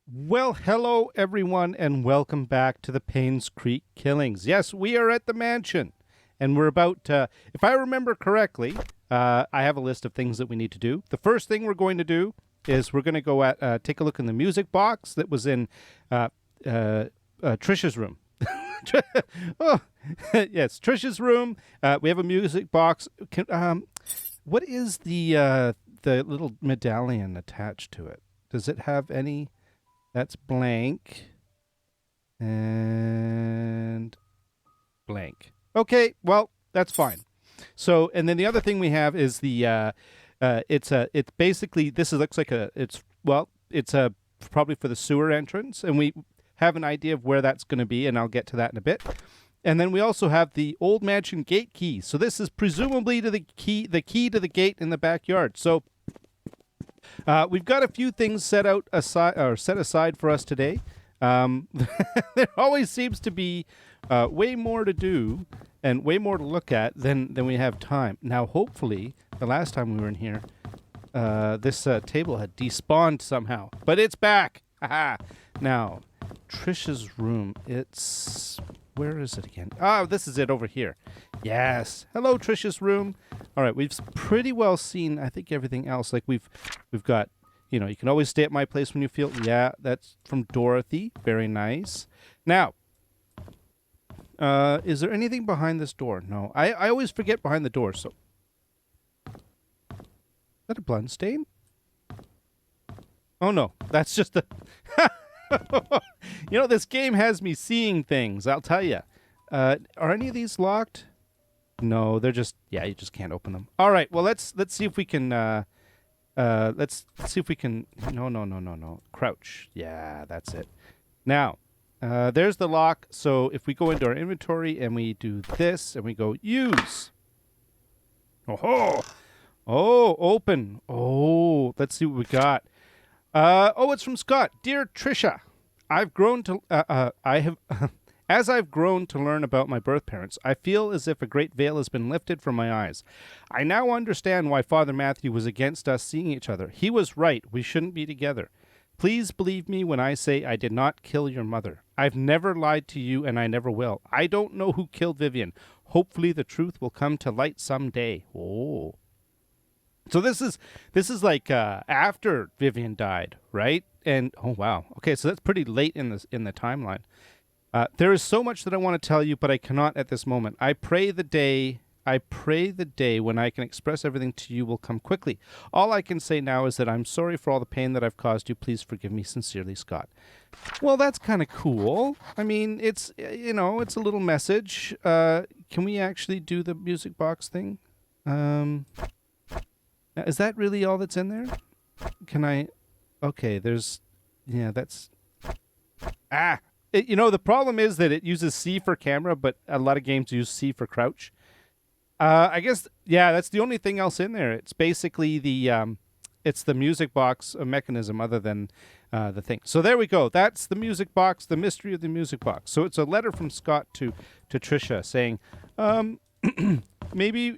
Well, hello everyone, and welcome back to the Painscreek killings. Yes, we are at the mansion, and we're about to, if I remember correctly, I have a list of things that we need to do. The first thing we're going to do is we're going to go take a look in the music box that was in Trisha's room. Oh, yes, Trisha's room. We have a music box. What is the little medallion attached to it? Does it have any? That's blank and blank. Okay, well, that's fine. So, and then the other thing we have is it's basically, looks like it's probably for the sewer entrance, and we have an idea of where that's going to be, and I'll get to that in a bit. And then we also have the old mansion gate key. So this is presumably to the key to the gate in the backyard. So we've got a few things set aside for us today. There always seems to be way more to do and way more to look at than we have time. Now, hopefully, the last time we were in here, this table had despawned somehow, but it's back. Now, Trisha's room. Where is it again? Oh, this is it over here. Yes. Hello, Trisha's room. All right, we've pretty well seen, I think, everything else. Like we've got, you can always stay at my place when you feel. Yeah, that's from Dorothy. Very nice. Now, is there anything behind this door? No, I always forget behind the door. So, is that a blend stain? Oh no, that's just a. This game has me seeing things, I'll tell you. Are any of these locked? No, they're just, you just can't open them. All right, well, let's see if we can, let's see if we can, no. Crouch. Yeah, that's it. Now, there's the lock. So if we go into our inventory and we do this and we go use. Oh, open. Oh, let's see what we got. It's from Scott. Dear Trisha, as I've grown to learn about my birth parents, I feel as if a great veil has been lifted from my eyes. I now understand why Father Matthew was against us seeing each other. He was right. We shouldn't be together. Please believe me when I say I did not kill your mother. I've never lied to you, and I never will. I don't know who killed Vivian. Hopefully the truth will come to light someday. Oh. So this is like after Vivian died, right? And oh wow, okay, so that's pretty late in the timeline. There is so much that I want to tell you, but I cannot at this moment. I pray the day when I can express everything to you will come quickly. All I can say now is that I'm sorry for all the pain that I've caused you. Please forgive me sincerely, Scott. Well, that's kind of cool. I mean, it's a little message. Can we actually do the music box thing? Now, is that really all that's in there? Can I? Okay, that's. The problem is that it uses C for camera, but a lot of games use C for crouch. I guess, that's the only thing else in there. It's basically it's the music box mechanism other than the thing. So there we go. That's the music box, the mystery of the music box. So it's a letter from Scott to Trisha saying, maybe,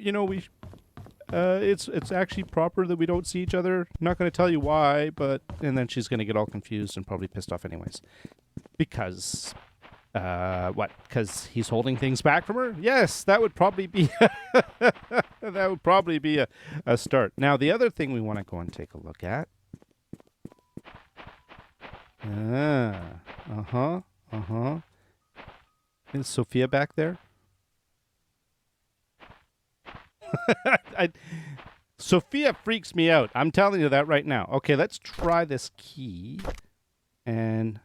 it's actually proper that we don't see each other. I'm not going to tell you why, and then she's going to get all confused and probably pissed off anyways. Because, what? Because he's holding things back from her? Yes, that would probably be a start. Now, the other thing we want to go and take a look at. Is Sophia back there? Sophia freaks me out. I'm telling you that right now. Okay, let's try this key. And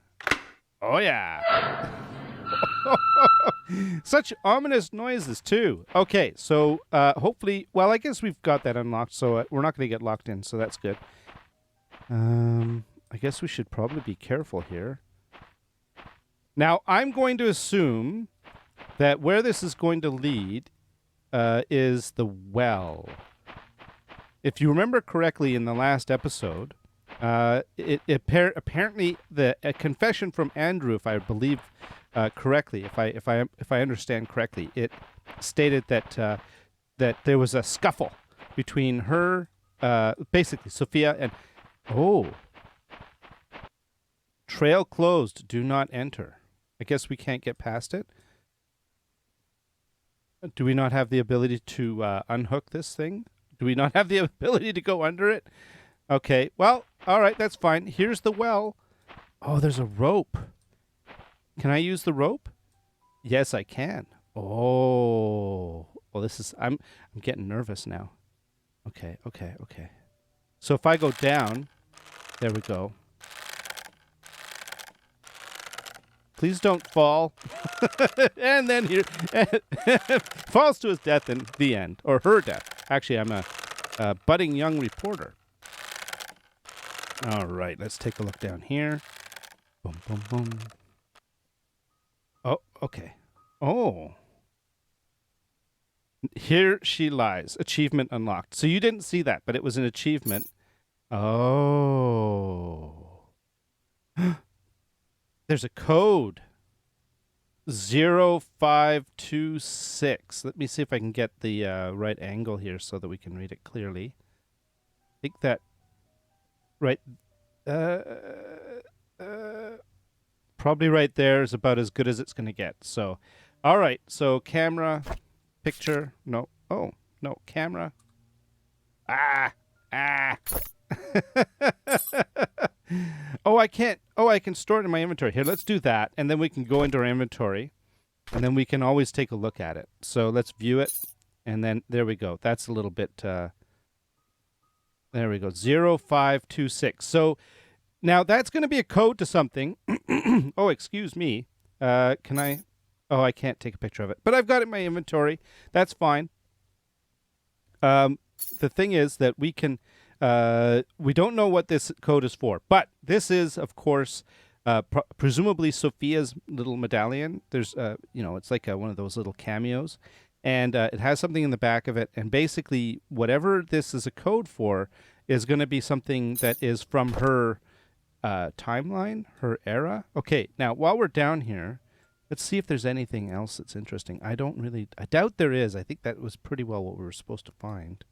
oh yeah. Such ominous noises too. Okay, so hopefully, well, I guess we've got that unlocked, so we're not going to get locked in, so that's good. I guess we should probably be careful here. Now, I'm going to assume that where this is going to lead is the well. If you remember correctly in the last episode, apparently a confession from Andrew, if I believe correctly, if I understand correctly, it stated that there was a scuffle between her, basically Sophia and Trail closed. Do not enter. I guess we can't get past it. Do we not have the ability to unhook this thing? Do we not have the ability to go under it? Okay, well, all right, that's fine. Here's the well. Oh, there's a rope. Can I use the rope? Yes, I can. Oh, well, this is. I'm getting nervous now. Okay. So if I go down, there we go. Please don't fall. And then here, falls to his death in the end, or her death. Actually, I'm a budding young reporter. All right, let's take a look down here. Boom, boom, boom. Oh, okay. Oh. Here she lies. Achievement unlocked. So you didn't see that, but it was an achievement. Oh. There's a code. 0526. Let me see if I can get the right angle here so that we can read it clearly. I think that right probably right there is about as good as it's going to get. So, all right. So camera, picture. No. Oh, no. Camera. Oh, I can't. Oh, I can store it in my inventory. Here, let's do that. And then we can go into our inventory. And then we can always take a look at it. So let's view it. And then there we go. That's a little bit. There we go. 0526. So now that's going to be a code to something. Oh, excuse me. Can I? Oh, I can't take a picture of it. But I've got it in my inventory. That's fine. The thing is that we can. We don't know what this code is for, but this is, of course, presumably Sophia's little medallion. There's, it's like one of those little cameos, and it has something in the back of it. And basically, whatever this is a code for is going to be something that is from her timeline, her era. Okay, now while we're down here, let's see if there's anything else that's interesting. I doubt there is. I think that was pretty well what we were supposed to find.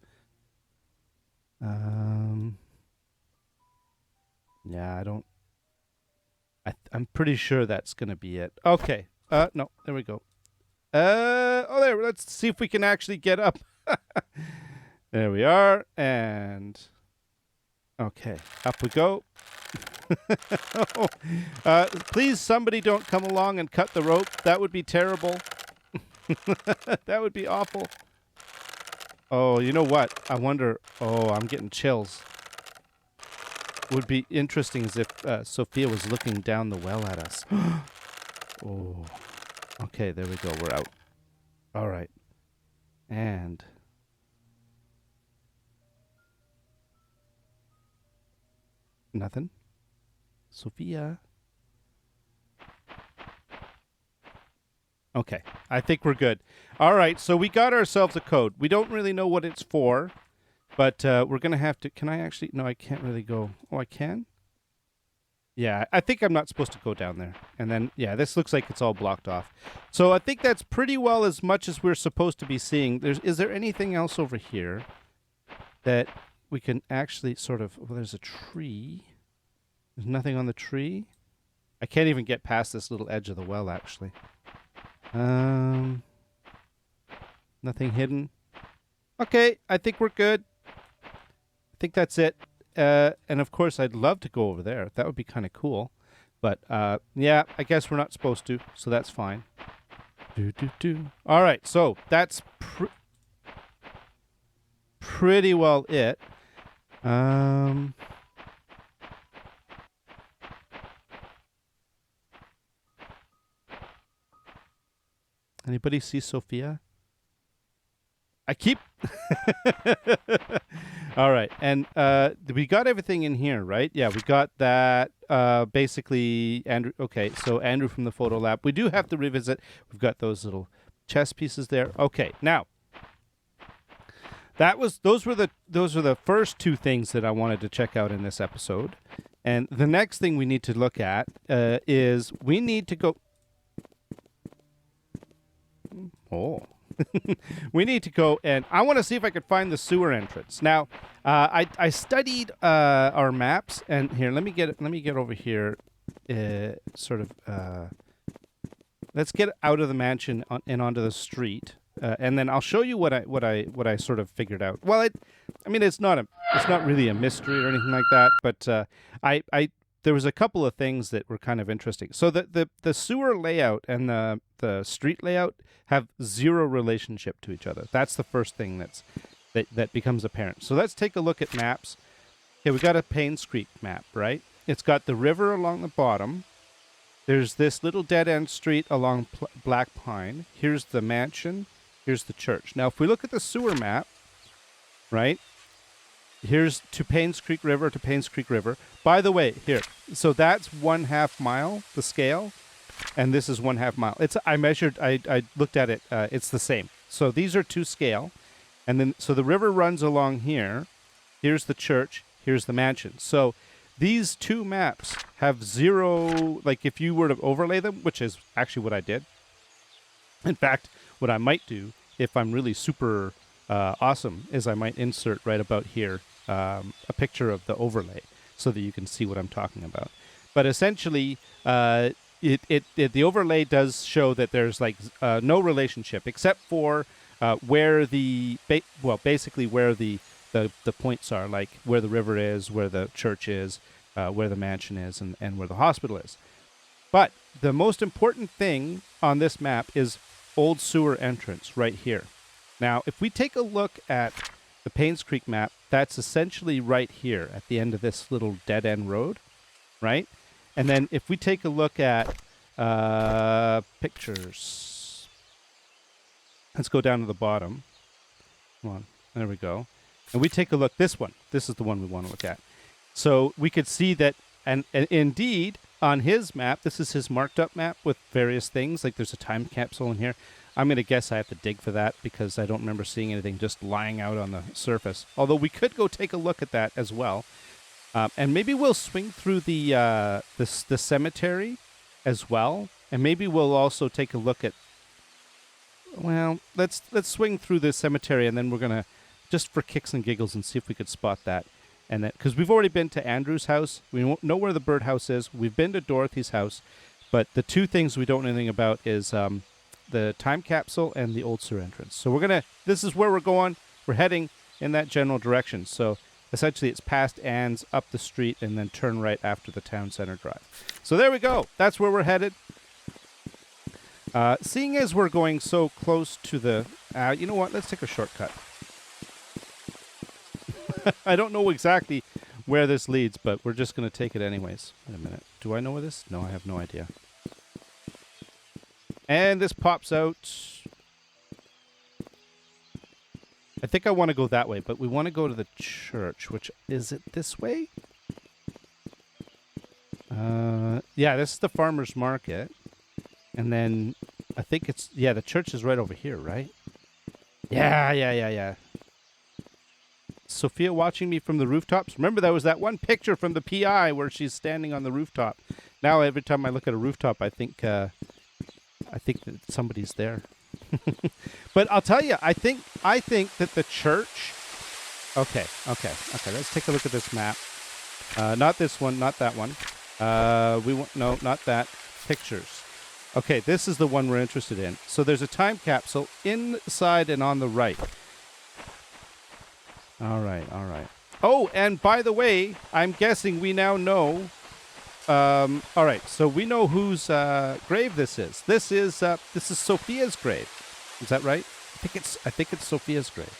Yeah, I'm pretty sure that's going to be it. Okay. No, there we go. There, let's see if we can actually get up. There we are. And okay, up we go. Please, somebody don't come along and cut the rope. That would be terrible. That would be awful. Oh, you know what? I wonder. Oh, I'm getting chills. Would be interesting as if Sophia was looking down the well at us. Oh. Okay, there we go. We're out. All right. And nothing. Sophia. Okay, I think we're good. All right, so we got ourselves a code. We don't really know what it's for, but we're going to have to... Can I actually... No, I can't really go... Oh, I can? Yeah, I think I'm not supposed to go down there. And then, yeah, this looks like it's all blocked off. So I think that's pretty well as much as we're supposed to be seeing. Is there anything else over here that we can actually sort of... Well, there's a tree. There's nothing on the tree. I can't even get past this little edge of the well, actually. Nothing hidden. Okay, I think we're good. I think that's it. And of course, I'd love to go over there. That would be kind of cool. But yeah, I guess we're not supposed to, so that's fine. All right, so that's pretty well it. Anybody see Sophia? I keep... All right. And we got everything in here, right? Yeah, we got that. Basically, Andrew... Okay, so Andrew from the photo lab. We do have to revisit. We've got those little chess pieces there. Okay, now... Those were the first two things that I wanted to check out in this episode. And the next thing we need to look at is we need to go... Oh, we need to go, and I want to see if I could find the sewer entrance. Now, I studied our maps, and here, let me get over here. sort of let's get out of the mansion and onto the street, and then I'll show you what I sort of figured out. Well, I mean, it's not really a mystery or anything like that, but I there was a couple of things that were kind of interesting. So the sewer layout and the street layout have zero relationship to each other. That's the first thing that becomes apparent. So let's take a look at maps. Okay, we got a Painscreek map, right? It's got the river along the bottom. There's this little dead-end street along Black Pine. Here's the mansion. Here's the church. Now, if we look at the sewer map, right? Here's to Painscreek River. By the way, here. So that's 1/2 mile, the scale, and this is 1/2 mile. I measured. I looked at it. It's the same. So these are to scale, and then so the river runs along here. Here's the church. Here's the mansion. So these two maps have zero. Like if you were to overlay them, which is actually what I did. In fact, what I might do if I'm really super awesome is I might insert right about here a picture of the overlay so that you can see what I'm talking about. But essentially, the overlay does show that there's like no relationship except for where basically where the points are, like where the river is, where the church is, where the mansion is, and where the hospital is. But the most important thing on this map is old sewer entrance right here. Now, if we take a look at the Painscreek map, that's essentially right here at the end of this little dead-end road, right? And then if we take a look at pictures, let's go down to the bottom. Come on, there we go. And we take a look, this one. This is the one we want to look at. So we could see that, and indeed, on his map, this is his marked up map with various things, like there's a time capsule in here. I'm going to guess I have to dig for that because I don't remember seeing anything just lying out on the surface. Although we could go take a look at that as well. And maybe we'll swing through the cemetery as well. And maybe we'll also take a look at, well, let's swing through the cemetery and then we're going to, just for kicks and giggles, and see if we could spot that. And that, because we've already been to Andrew's house. We know where the birdhouse is. We've been to Dorothy's house. But the two things we don't know anything about is the time capsule and the old sewer entrance. So this is where we're going. We're heading in that general direction. So essentially it's past Ann's, up the street, and then turn right after the town center drive. So there we go. That's where we're headed. Seeing as we're going so close to the, you know what? Let's take a shortcut. I don't know exactly where this leads, but we're just going to take it anyways. Wait a minute. Do I know where this? No, I have no idea. And this pops out. I think I want to go that way, but we want to go to the church, which is it this way? Yeah, this is the farmer's market. And then I think it's, yeah, the church is right over here, right? Yeah. Sophia watching me from the rooftops. Remember, there was that one picture from the PI where she's standing on the rooftop. Now every time I look at a rooftop, I think that somebody's there. But I'll tell you, I think that the church. Okay. Let's take a look at this map. Not this one, not that one. No, not that. Pictures. Okay, this is the one we're interested in. So there's a time capsule inside and on the right. All right. Oh, and by the way, I'm guessing we now know. All right, so we know whose grave this is. This is Sophia's grave. Is that right? I think it's Sophia's grave.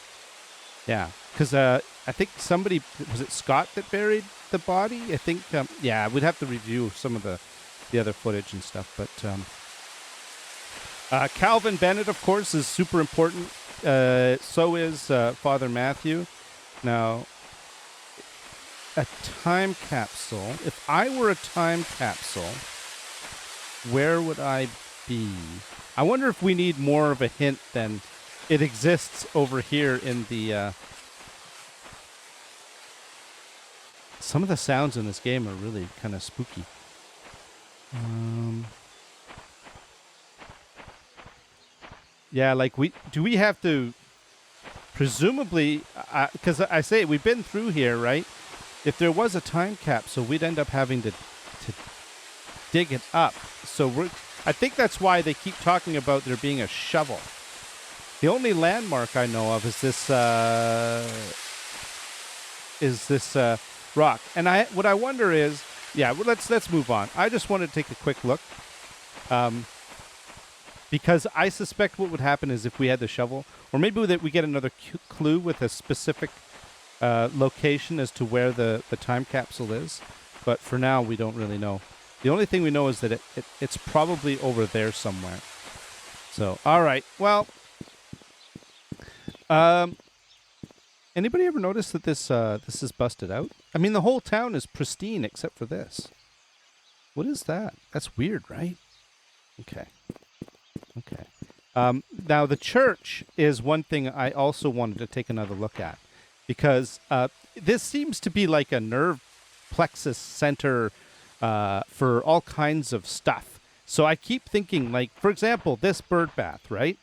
Yeah, because I think somebody, was it Scott that buried the body? I think. Yeah, we'd have to review some of the other footage and stuff. But Calvin Bennett, of course, is super important. So is Father Matthew. Now, a time capsule. If I were a time capsule, where would I be? I wonder if we need more of a hint than it exists over here in the... Some of the sounds in this game are really kind of spooky. Yeah, like do we have to... Presumably, because I say we've been through here, right? If there was a time capsule, we'd end up having to dig it up. So I think that's why they keep talking about there being a shovel. The only landmark I know of is this rock. And what I wonder is, yeah, well, let's move on. I just wanted to take a quick look. Because I suspect what would happen is if we had the shovel, or maybe that we get another clue with a specific location as to where the time capsule is. But for now, we don't really know. The only thing we know is that it's probably over there somewhere. So, all right. Well, anybody ever notice that this is busted out? I mean, the whole town is pristine except for this. What is that? That's weird, right? Okay. Now, the church is one thing I also wanted to take another look at, because this seems to be like a nerve plexus center for all kinds of stuff. So I keep thinking, like, for example, this bird bath, right?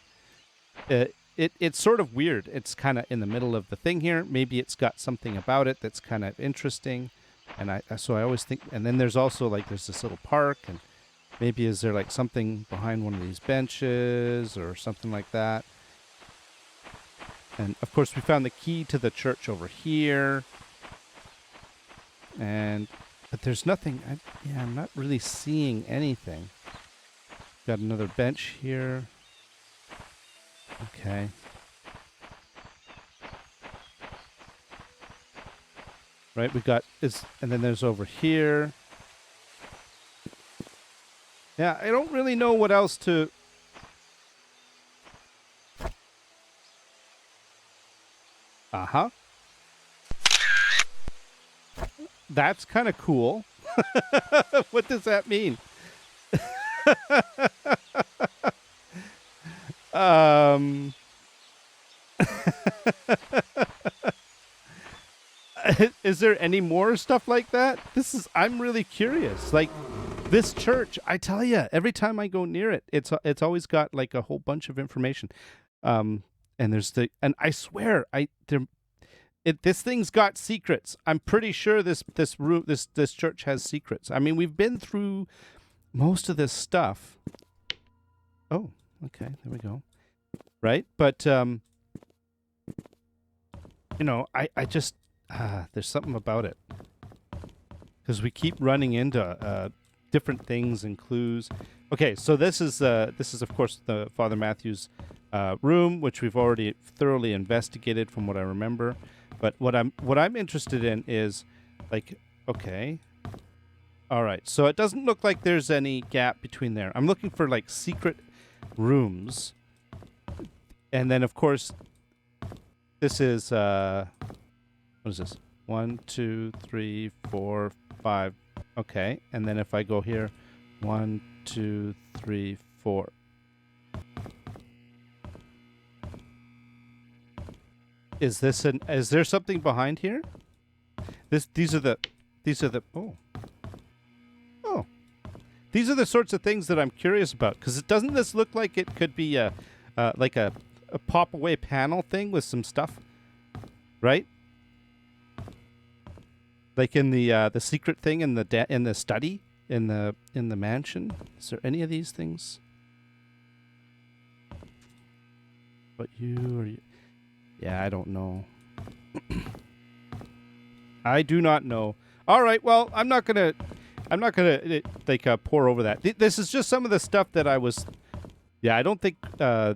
It's sort of weird. It's kind of in the middle of the thing here. Maybe it's got something about it that's kind of interesting. And so I always think, and then there's also like, there's this little park, and maybe is there like something behind one of these benches or something like that. And of course we found the key to the church over here. But there's nothing, I'm not really seeing anything. Got another bench here. Okay. Right, we got and then there's over here. Yeah, I don't really know what else to... Uh-huh. That's kind of cool. What does that mean? Is there any more stuff like that? I'm really curious. Like, this church, I tell you, every time I go near it, it's always got like a whole bunch of information. And I swear, this thing's got secrets. I'm pretty sure this church has secrets. I mean, we've been through most of this stuff. Oh, okay, there we go. Right, but I just there's something about it, because we keep running into different things and clues. Okay, so this is of course the Father Matthew's room, which we've already thoroughly investigated from what I remember. But what I'm interested in is, like, okay, all right. So it doesn't look like there's any gap between there. I'm looking for like secret rooms, and then of course this is what is this? 1, 2, 3, 4, 5. Okay, and then if I go here, 1, 2, 3, 4. Is there something behind here? These are the oh. These are the sorts of things that I'm curious about, because doesn't this look like it could be like a pop away panel thing with some stuff, right? Like in the secret thing in the study in the mansion. Is there any of these things? But yeah, I don't know. I do not know. All right, well, I'm not gonna pour over that. This is just some of the stuff that I was. Yeah, I don't think the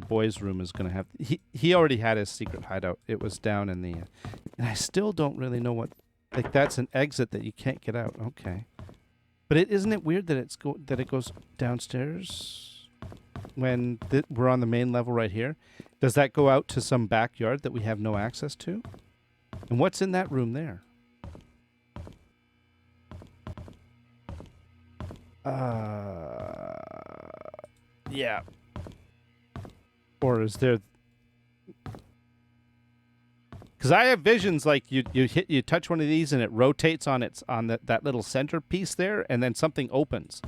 boys' room is gonna have. He already had his secret hideout. It was down in the, and I still don't really know what. Like, that's an exit that you can't get out. Okay, but isn't it weird that it goes downstairs when we're on the main level right here? Does that go out to some backyard that we have no access to? And what's in that room there? Yeah. Or is there? Because I have visions like you touch one of these and it rotates on that little centerpiece there, and then something opens.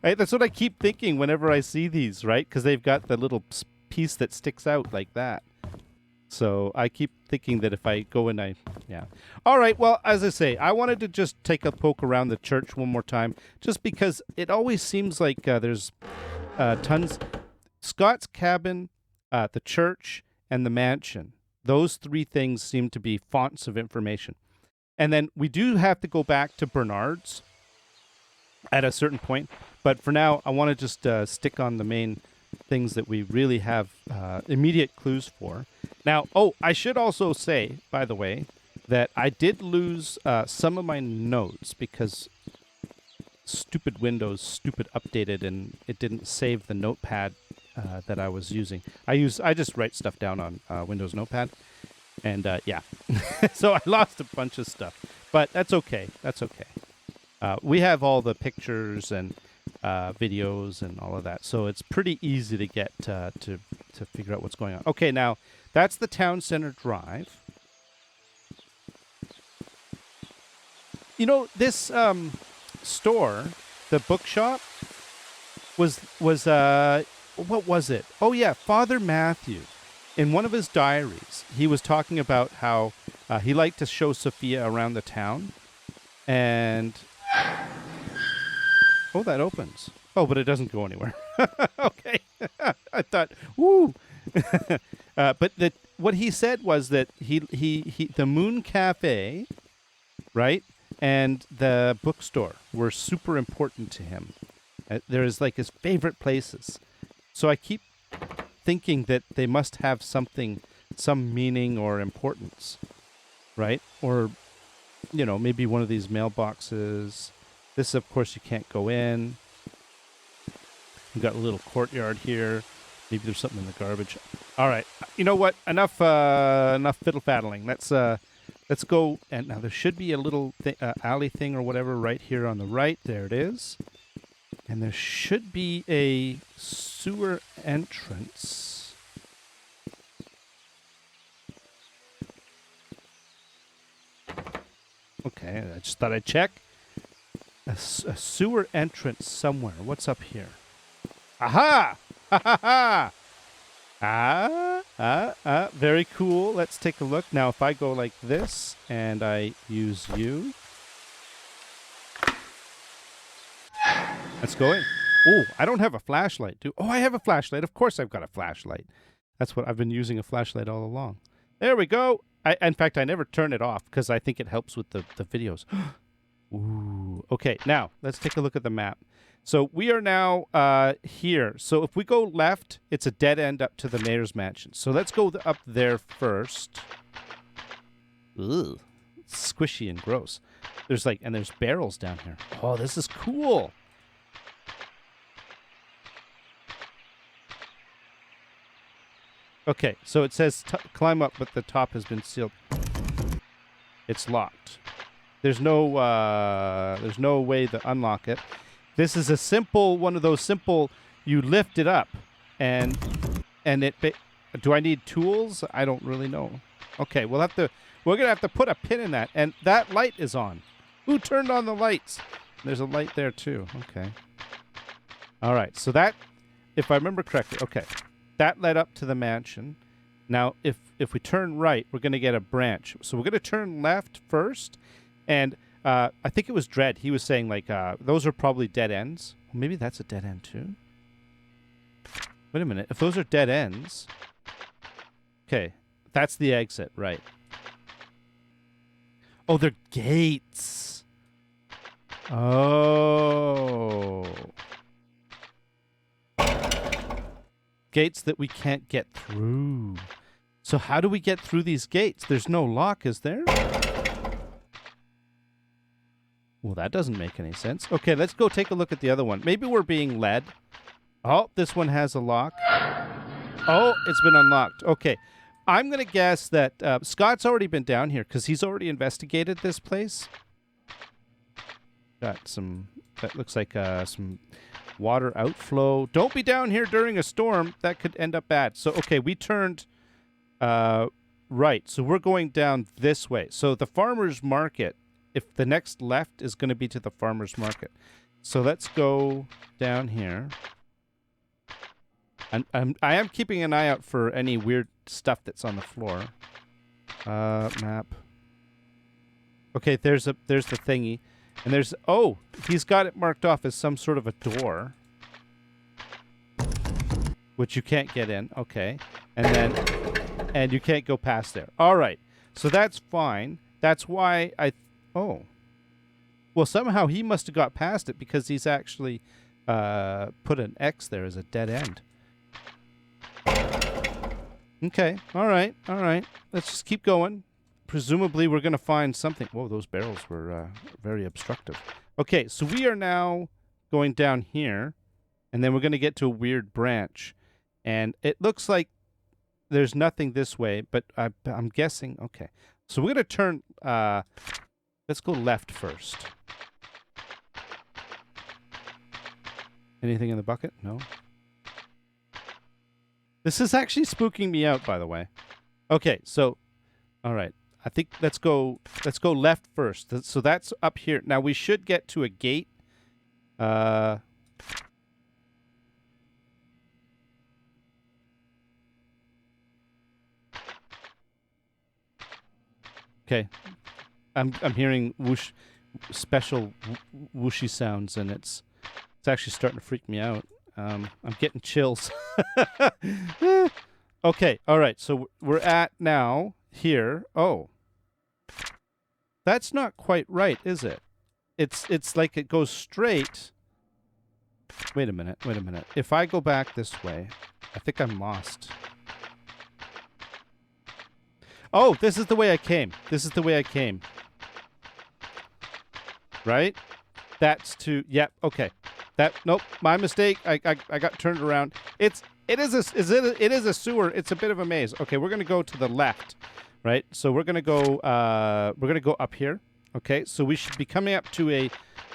That's what I keep thinking whenever I see these, right? Because they've got the little piece that sticks out like that. So I keep thinking that if I go and yeah. All right, well, as I say, I wanted to just take a poke around the church one more time, just because it always seems like there's tons. Scott's cabin, the church, and the mansion. Those three things seem to be fonts of information. And then we do have to go back to Bernard's at a certain point. But for now, I want to just stick on the main things that we really have immediate clues for. Now, I should also say, by the way, that I did lose some of my notes because stupid Windows stupid updated and it didn't save the notepad that I was using. I just write stuff down on Windows Notepad, and yeah, so I lost a bunch of stuff, but that's okay. That's okay. We have all the pictures and videos and all of that, so it's pretty easy to get to figure out what's going on. Okay, now that's the town center drive. You know, this store, the bookshop, was what was it? Oh yeah, Father Matthew. In one of his diaries, he was talking about how he liked to show Sophia around the town, and that opens. Oh, but it doesn't go anywhere. Okay, I thought, woo. But what he said was that he the Moon Cafe, right, and the bookstore were super important to him. They're like his favorite places. So I keep thinking that they must have some meaning or importance, right? Or, you know, maybe one of these mailboxes. This, of course, you can't go in. We've got a little courtyard here. Maybe there's something in the garbage. All right. You know what? Enough fiddle-faddling. Let's go. And now there should be a little alley thing or whatever right here on the right. There it is. And there should be a sewer entrance. Okay, I just thought I'd check. A sewer entrance somewhere. What's up here? Aha! Ha ha ha! Very cool. Let's take a look. Now, if I go like this and I use you. Let's go in. Oh, I don't have a flashlight. I have a flashlight. Of course I've got a flashlight. That's what I've been using a flashlight all along. There we go. In fact, I never turn it off because I think it helps with the videos. Ooh. Okay, now let's take a look at the map. So we are now here. So if we go left, it's a dead end up to the mayor's mansion. So let's go up there first. Ugh. It's squishy and gross. There's barrels down here. Oh, this is cool. Okay, so it says climb up, but the top has been sealed. It's locked. There's no way to unlock it. This is one of those simple. You lift it up, and it. Do I need tools? I don't really know. Okay, we're gonna have to put a pin in that, and that light is on. Who turned on the lights? There's a light there too. Okay. All right, so that, if I remember correctly, okay. That led up to the mansion. Now, if we turn right, we're going to get a branch. So we're going to turn left first. And I think it was Dredd. He was saying, those are probably dead ends. Well, maybe that's a dead end, too. Wait a minute. If those are dead ends... Okay. That's the exit, right. Oh, they're gates. Oh... Gates that we can't get through. So how do we get through these gates? There's no lock, is there? Well, that doesn't make any sense. Okay, let's go take a look at the other one. Maybe we're being led. Oh, this one has a lock. Oh, it's been unlocked. Okay, I'm going to guess that Scott's already been down here because he's already investigated this place. Got some... That looks like some... water outflow. Don't be down here during a storm. That could end up bad. So, okay, we turned right. So we're going down this way. So the farmer's market, if the next left is going to be to the farmer's market. So let's go down here. I am keeping an eye out for any weird stuff that's on the floor. Map. Okay, there's the thingy, and there's he's got it marked off as some sort of a door, which you can't get in. Okay, and you can't go past there. All right, so that's fine. That's why well, somehow he must have got past it because he's actually put an X there as a dead end. Okay, all right. Let's just keep going. Presumably we're going to find something. Whoa, those barrels were very obstructive. Okay, so we are now going down here, and then we're going to get to a weird branch. And it looks like there's nothing this way, but I'm guessing. Okay, so we're going to turn. Let's go left first. Anything in the bucket? No. This is actually spooking me out, by the way. Okay, so, all right. I think let's go left first. So that's up here. Now we should get to a gate. Okay. I'm hearing special whooshy sounds, and it's actually starting to freak me out. I'm getting chills. Okay, all right. So we're at now here. Oh, that's not quite right, is it? It's like it goes straight. Wait a minute. If I go back this way, I think I'm lost. Oh, this is the way I came. Right? That's to... Yep, okay. Nope, my mistake. I got turned around. It is a sewer. It's a bit of a maze. Okay, we're going to go to the left, right? So we're going to go up here. Okay, so we should be coming up to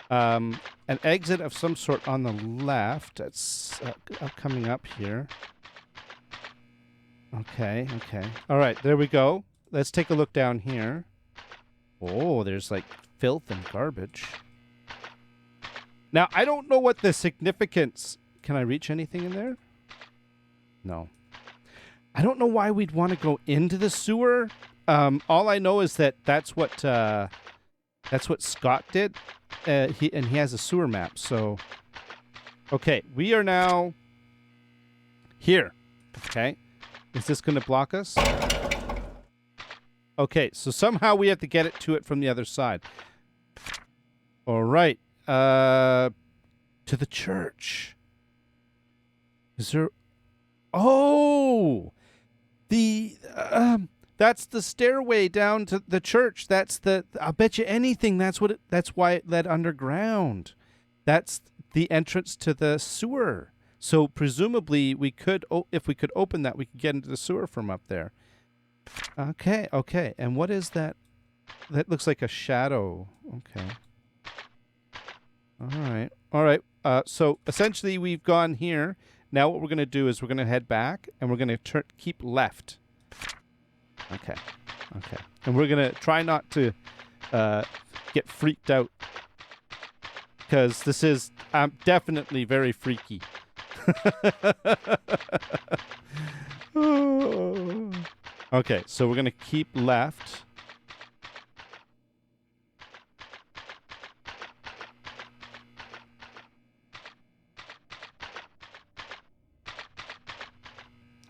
an exit of some sort on the left. It's coming up here. Okay. All right, there we go. Let's take a look down here. Oh, there's like filth and garbage. Now, I don't know what the significance... Can I reach anything in there? No. I don't know why we'd want to go into the sewer. All I know is that that's what Scott did. He has a sewer map, so... Okay, we are now here. Okay. Is this going to block us? Okay, so somehow we have to get to it from the other side. All right. To the church. Is there... Oh! That's the stairway down to the church. I'll bet you anything that's why it led underground. That's the entrance to the sewer. So presumably we could, if we could open that, we could get into the sewer from up there. Okay. And what is that? That looks like a shadow. Okay. All right. So essentially we've gone here. Now what we're going to do is we're going to head back and we're going to keep left. Okay. And we're going to try not to get freaked out because this is definitely very freaky. Okay, so we're going to keep left.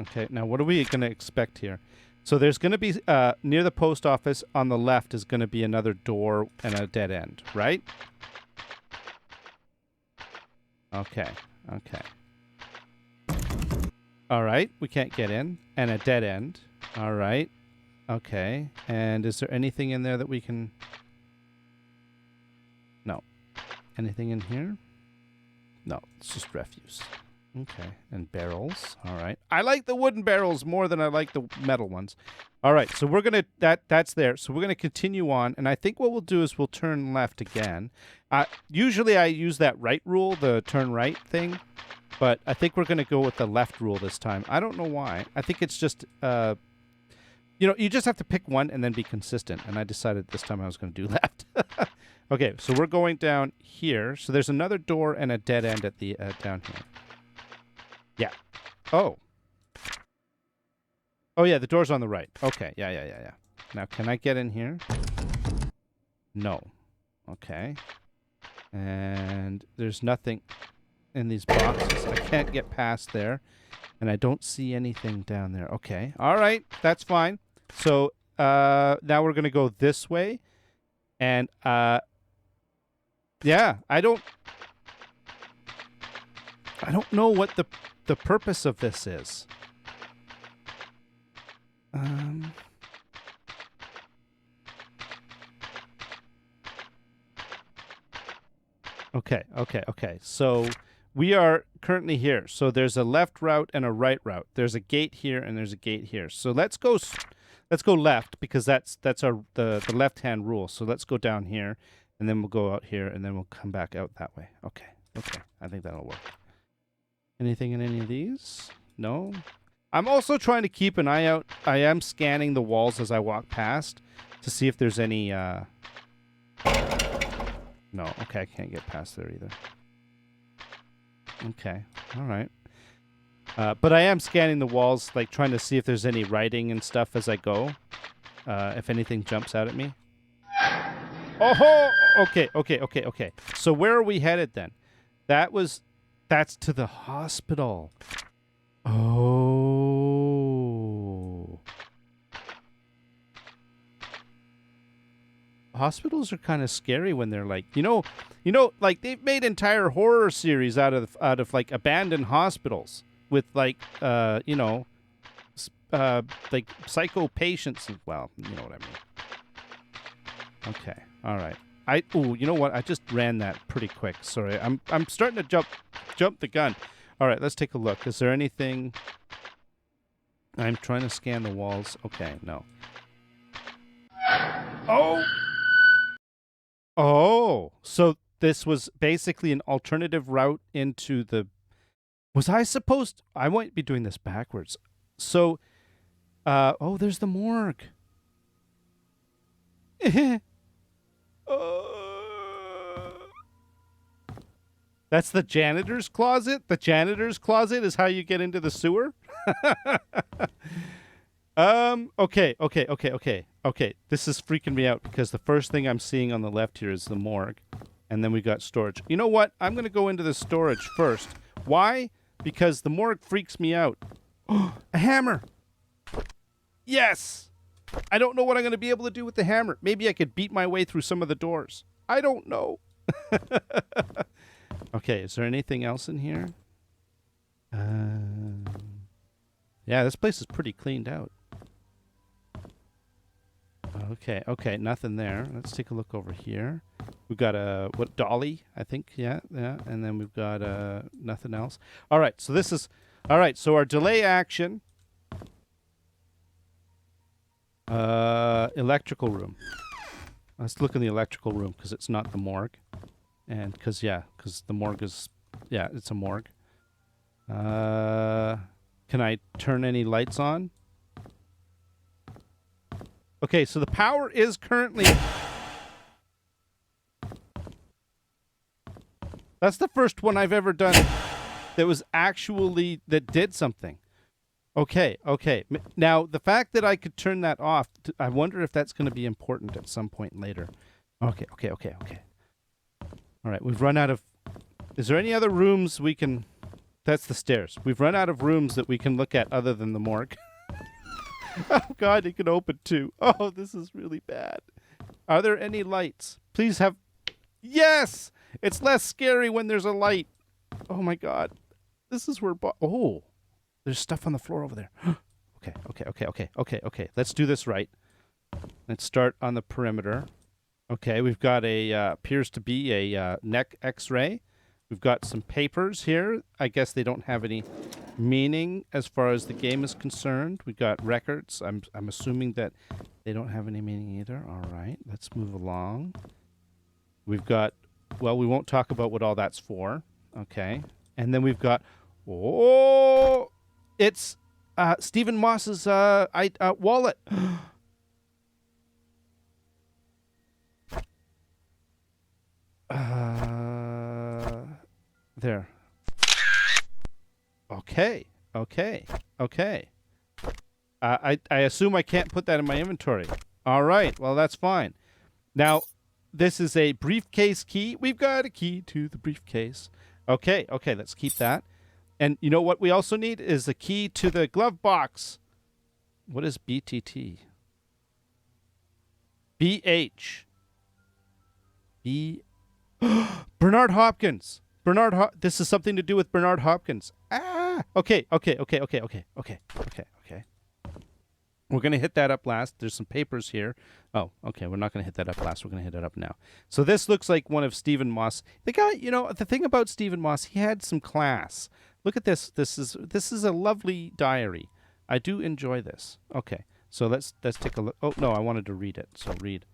Okay, now what are we going to expect here? So there's going to be, near the post office on the left is going to be another door and a dead end, right? Okay. All right, we can't get in. And a dead end. All right. Okay. And is there anything in there that we can... No. Anything in here? No, it's just refuse. Okay. And barrels. All right. I like the wooden barrels more than I like the metal ones. All right. So we're going to... That's there. So we're going to continue on. And I think what we'll do is we'll turn left again. Usually I use that right rule, the turn right thing. But I think we're going to go with the left rule this time. I don't know why. I think it's just... you just have to pick one and then be consistent. And I decided this time I was going to do left. Okay. So we're going down here. So there's another door and a dead end at the down here. Yeah. Oh. Oh, yeah, the door's on the right. Okay, yeah. Now, can I get in here? No. Okay. And there's nothing in these boxes. I can't get past there. And I don't see anything down there. Okay. All right. That's fine. So now we're going to go this way. And yeah, I don't know what the purpose of this is. Okay. So we are currently here. So there's a left route and a right route. There's a gate here and there's a gate here. So let's go left because that's the left-hand rule. So let's go down here and then we'll go out here and then we'll come back out that way. Okay. I think that'll work. Anything in any of these? No. I'm also trying to keep an eye out. I am scanning the walls as I walk past to see if there's any No, okay, I can't get past there either. Okay, all right. But I am scanning the walls, like trying to see if there's any writing and stuff as I go. If anything jumps out at me. Oh, okay. So where are we headed then? That's to the hospital. Oh. Hospitals are kind of scary when they're like, like they've made entire horror series out of like abandoned hospitals with like, like psycho patients. Well, you know what I mean. Okay, all right. You know what? I just ran that pretty quick. Sorry, I'm starting to jump the gun. All right, let's take a look. Is there anything? I'm trying to scan the walls. Okay, no. Oh, so this was basically an alternative route into the... Was I supposed... I might be doing this backwards. So, there's the morgue. That's the janitor's closet? The janitor's closet is how you get into the sewer? Okay. This is freaking me out because the first thing I'm seeing on the left here is the morgue. And then we got storage. You know what? I'm going to go into the storage first. Why? Because the morgue freaks me out. A hammer! Yes! I don't know what I'm going to be able to do with the hammer. Maybe I could beat my way through some of the doors. I don't know. Okay, is there anything else in here? Yeah, this place is pretty cleaned out. Okay, nothing there. Let's take a look over here. We've got a dolly, I think. Yeah, and then we've got nothing else. All right, so this is so our delay action. Electrical room. Let's look in the electrical room because it's not the morgue, and because the morgue is it's a morgue. Can I turn any lights on? Okay, so the power is currently... That's the first one I've ever done that did something. Okay. Now, the fact that I could turn that off, I wonder if that's going to be important at some point later. Okay. All right, we've run out of... Is there any other rooms we can... That's the stairs. We've run out of rooms that we can look at other than the morgue. Oh, God, it can open too. Oh, this is really bad. Are there any lights? Please have... Yes! It's less scary when there's a light. Oh, my God. This is where... Oh, there's stuff on the floor over there. Okay. Let's do this right. Let's start on the perimeter. Okay, we've got appears to be a neck x-ray. We've got some papers here. I guess they don't have any meaning as far as the game is concerned. We've got records. I'm assuming that they don't have any meaning either. All right, let's move along. We've got, well, we won't talk about what all that's for. Okay. And then we've got, it's Stephen Moss's wallet. There. Okay. Okay. Okay. I assume I can't put that in my inventory. All right. Well, that's fine. Now, this is a briefcase key. We've got a key to the briefcase. Okay. Okay. Let's keep that. And you know what we also need is the key to the glove box. What is BTT? BH. B. Bernard Hopkins. This is something to do with Bernard Hopkins. Ah. Okay. Okay. Okay. Okay. Okay. Okay. Okay. Okay. We're going to hit that up last. There's some papers here. Oh, okay. We're not going to hit that up last. We're going to hit it up now. So this looks like one of Stephen Moss. The guy, you know, the thing about Stephen Moss, he had some class. Look at this. This is a lovely diary. I do enjoy this. Okay. So let's take a look. Oh, no, I wanted to read it. So read.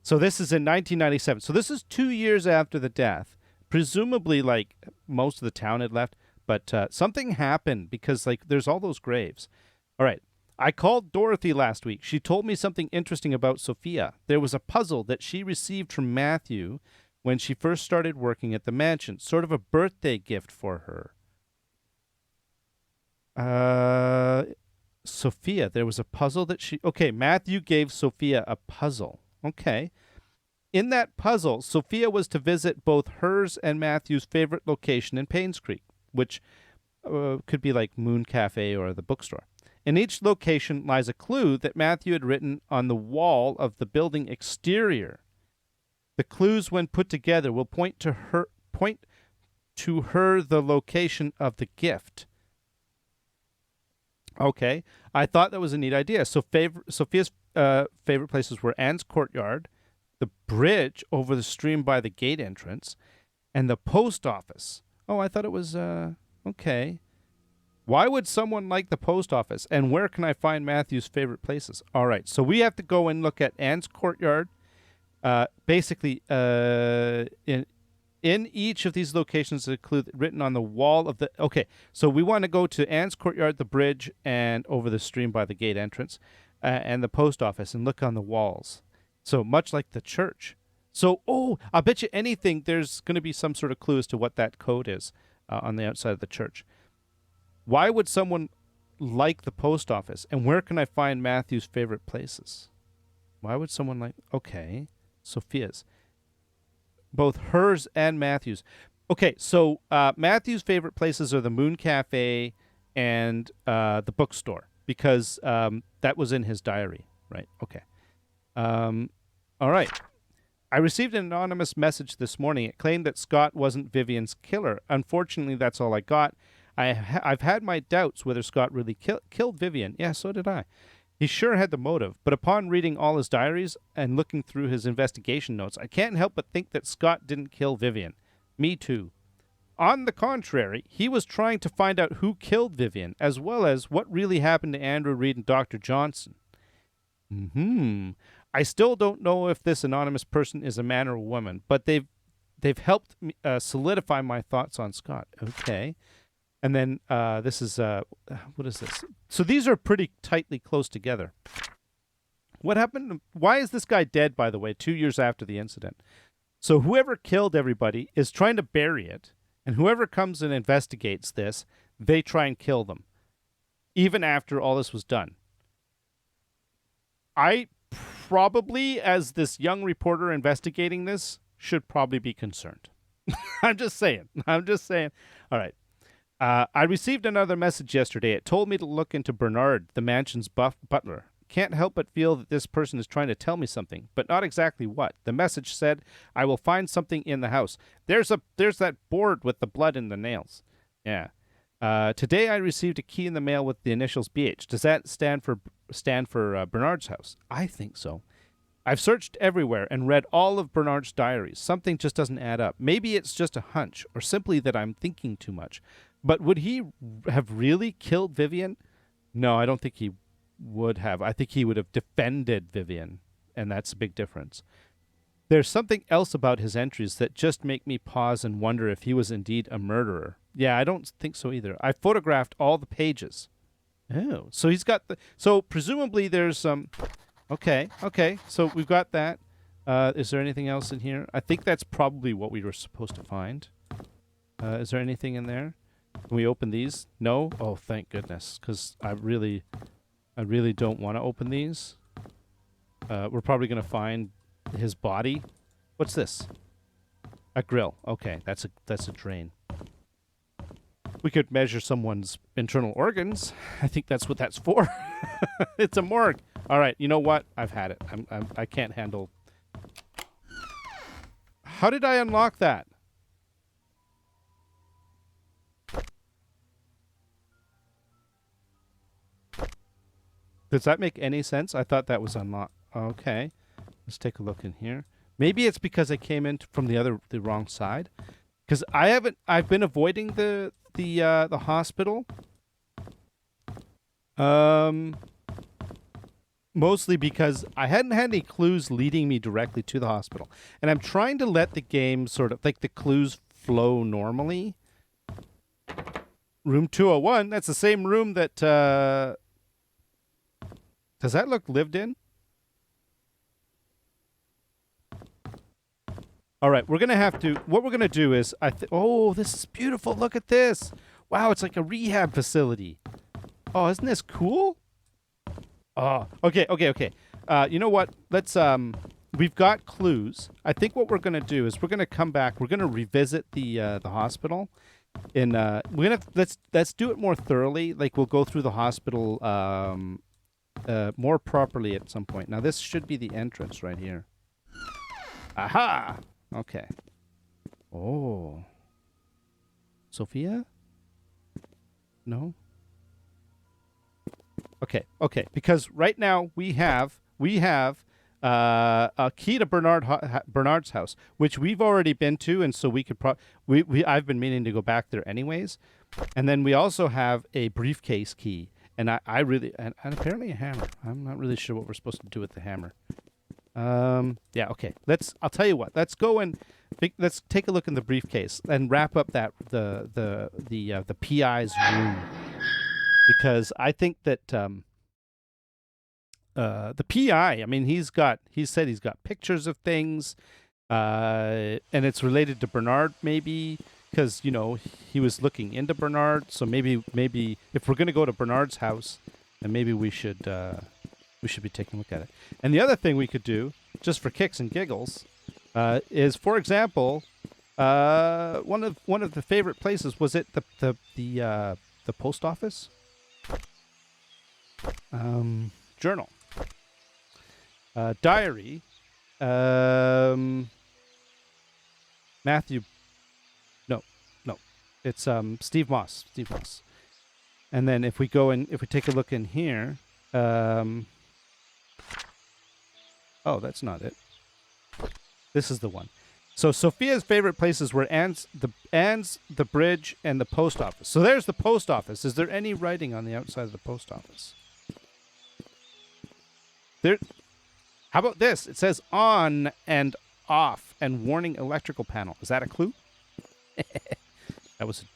So this is in 1997. So this is 2 years after the death. Presumably, like, most of the town had left. But something happened because, like, there's all those graves. All right. I called Dorothy last week. She told me something interesting about Sophia. There was a puzzle that she received from Matthew when she first started working at the mansion, sort of a birthday gift for her. Sophia, there was a puzzle that she... Okay, Matthew gave Sophia a puzzle. Okay. In that puzzle, Sophia was to visit both hers and Matthew's favorite location in Painscreek, which could be like Moon Cafe or the bookstore. In each location lies a clue that Matthew had written on the wall of the building exterior. The clues, when put together, will point to her the location of the gift. Okay, I thought that was a neat idea. So Sophia's favorite places were Anne's courtyard, the bridge over the stream by the gate entrance, and the post office. Oh, I thought it was okay. Why would someone like the post office? And where can I find Matthew's favorite places? All right, so we have to go and look at Anne's courtyard. Basically, in each of these locations, a clue written on the wall of the... Okay, so we want to go to Anne's courtyard, the bridge, and over the stream by the gate entrance, and the post office, and look on the walls. So much like the church. So, I'll bet you anything there's going to be some sort of clue as to what that code is on the outside of the church. Why would someone like the post office? And where can I find Matthew's favorite places? Why would someone like... Okay, Sophia's. Both hers and Matthew's. Okay, so Matthew's favorite places are the Moon Cafe and the bookstore, because that was in his diary, right? Okay. All right. I received an anonymous message this morning. It claimed that Scott wasn't Vivian's killer. Unfortunately, that's all I got. I've had my doubts whether Scott really killed Vivian. Yeah, so did I. He sure had the motive, but upon reading all his diaries and looking through his investigation notes, I can't help but think that Scott didn't kill Vivian. Me too. On the contrary, he was trying to find out who killed Vivian, as well as what really happened to Andrew Reed and Dr. Johnson. I still don't know if this anonymous person is a man or a woman, but they've helped me, solidify my thoughts on Scott. Okay. And then this is, what is this? So these are pretty tightly close together. What happened? Why is this guy dead, by the way, 2 years after the incident? So whoever killed everybody is trying to bury it, and whoever comes and investigates this, they try and kill them, even after all this was done. I probably, as this young reporter investigating this, should probably be concerned. I'm just saying. All right. I received another message yesterday. It told me to look into Bernard, the mansion's butler. Can't help but feel that this person is trying to tell me something, but not exactly what. The message said, I will find something in the house. There's that board with the blood and the nails. Yeah. Today I received a key in the mail with the initials BH. Does that stand for Bernard's house? I think so. I've searched everywhere and read all of Bernard's diaries. Something just doesn't add up. Maybe it's just a hunch, or simply that I'm thinking too much. But would he have really killed Vivian? No, I don't think he would have. I think he would have defended Vivian, and that's a big difference. There's something else about his entries that just make me pause and wonder if he was indeed a murderer. Yeah, I don't think so either. I photographed all the pages. Oh, so he's got the... So presumably there's some... Okay, so we've got that. Is there anything else in here? I think that's probably what we were supposed to find. Is there anything in there? Can we open these? No? Oh, thank goodness, because I really don't want to open these. We're probably going to find his body. What's this? A grill. Okay, that's a drain. We could measure someone's internal organs. I think that's what that's for. It's a morgue. All right, you know what? I've had it. I can't handle. How did I unlock that? Does that make any sense? I thought that was unlocked. Okay. Let's take a look in here. Maybe it's because I came in from the wrong side. Because I've been avoiding the hospital. Mostly because I hadn't had any clues leading me directly to the hospital. And I'm trying to let the game sort of, like, the clues flow normally. Room 201, that's the same room that, does that look lived in? All right, we're going to have to, what we're going to do is, oh, this is beautiful. Look at this. Wow, it's like a rehab facility. Oh, isn't this cool? Oh, okay. You know what? Let's, we've got clues. I think what we're going to do is we're going to come back. We're going to revisit the hospital. And we're going to, let's do it more thoroughly. Like, we'll go through the hospital more properly at some point. Now, this should be the entrance right here. Aha! Okay. Oh. Sophia? No? Okay. Because right now we have a key to Bernard's house, which we've already been to, and so we could I've been meaning to go back there anyways. And then we also have a briefcase key, and I really and apparently a hammer. I'm not really sure what we're supposed to do with the hammer. Yeah, okay. I'll tell you what. Let's go and let's take a look in the briefcase and wrap up that the PI's room, because I think that the PI, I mean, he said he's got pictures of things, and it's related to Bernard, maybe, because, you know, he was looking into Bernard. So maybe if we're gonna go to Bernard's house, then maybe we should be taking a look at it. And the other thing we could do, just for kicks and giggles, is, for example, one of the favorite places, was it the post office? Journal. Diary. Matthew. No. It's Steve Moss. And then if we take a look in here, oh, that's not it. This is the one. So Sophia's favorite places were Anne's, the bridge, and the post office. So there's the post office. Is there any writing on the outside of the post office? How about this? It says on and off and warning electrical panel. Is that a clue? That was a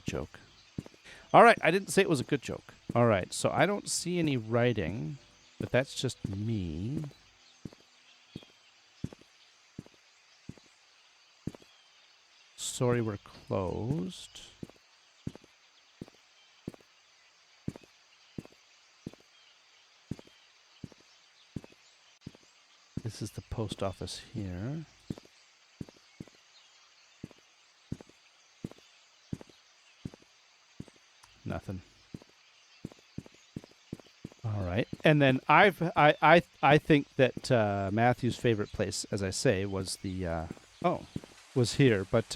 joke. All right, I didn't say it was a good joke. All right, so I don't see any writing, but that's just me. Sorry, we're closed. This is the post office here. Nothing. All right, and then I think that Matthew's favorite place, as I say, was was here, but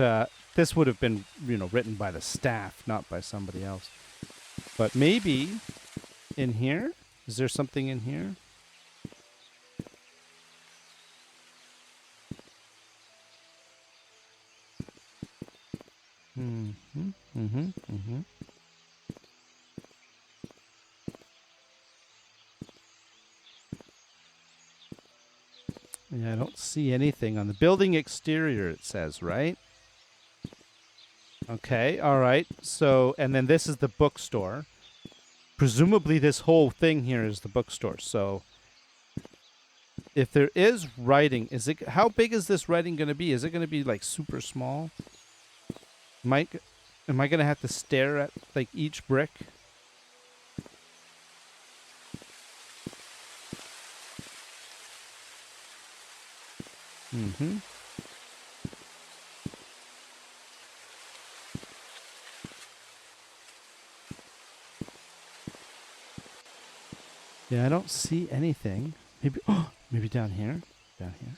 this would have been, you know, written by the staff, not by somebody else. But maybe in here, is there something in here? Yeah, I don't see anything on the building exterior, it says, right? Okay, all right. So, and then this is the bookstore. Presumably this whole thing here is the bookstore. So, if there is writing, how big is this writing going to be? Is it going to be like super small? Mike, Am I going to have to stare at, like, each brick? Mm-hmm. Yeah, I don't see anything. Maybe, oh, maybe down here? Down here.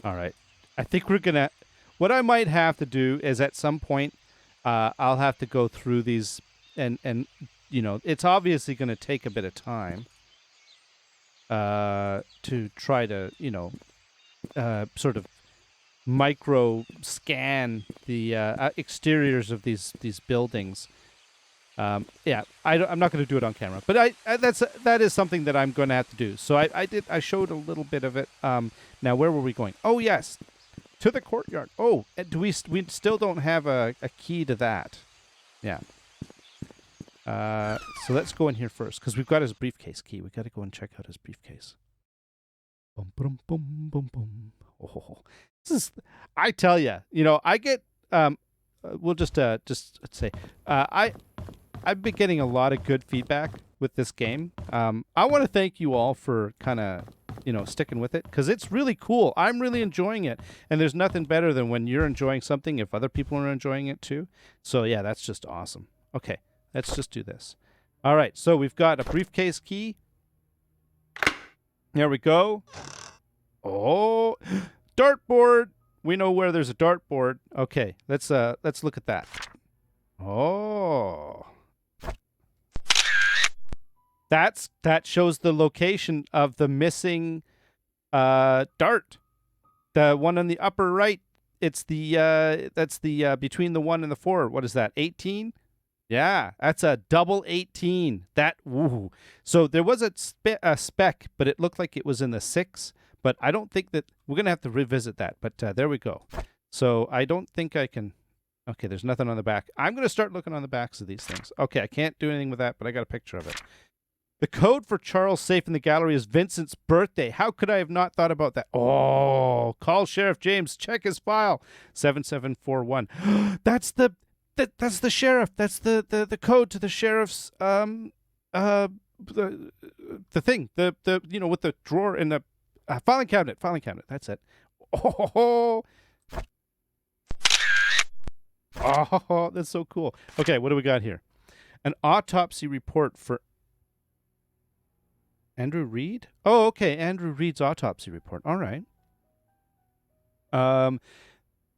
All right. I think we're going to... What I might have to do is at some point, I'll have to go through these and you know, it's obviously going to take a bit of time to try to, you know, sort of micro scan the exteriors of these buildings. Yeah, I'm not going to do it on camera, but that is something that I'm going to have to do. So I showed a little bit of it. Now where were we going? Oh yes, to the courtyard. Oh, do we still don't have a key to that? Yeah. So let's go in here first because we've got his briefcase key. We got to go and check out his briefcase. Boom, boom, boom, boom, boom. Oh, this is. I tell you, you know, I get. We'll just say, I've been getting a lot of good feedback with this game. I want to thank you all for kind of, you know, sticking with it because it's really cool. I'm really enjoying it, and there's nothing better than when you're enjoying something if other people are enjoying it too. So yeah, that's just awesome. Okay, let's just do this. All right, so we've got a briefcase key. There we go. Oh, dartboard. We know where there's a dartboard. Okay, let's look at that. Oh. That shows the location of the missing dart. The one on the upper right. It's the that's the between the 1 and the 4. What is that? 18? Yeah, that's a double 18. That woo. So there was a spec, but it looked like it was in the 6. But I don't think that we're gonna have to revisit that. But there we go. So I don't think I can. Okay, there's nothing on the back. I'm gonna start looking on the backs of these things. Okay, I can't do anything with that, but I got a picture of it. The code for Charles' safe in the gallery is Vincent's birthday. How could I have not thought about that? Oh, call Sheriff James. Check his file. 7741. That's the sheriff. That's the code to the sheriff's the thing. The you know, with the drawer in the filing cabinet. Filing cabinet. That's it. Oh. Oh, that's so cool. Okay, what do we got here? An autopsy report for Andrew Reed? Oh, okay. Andrew Reed's autopsy report. All right.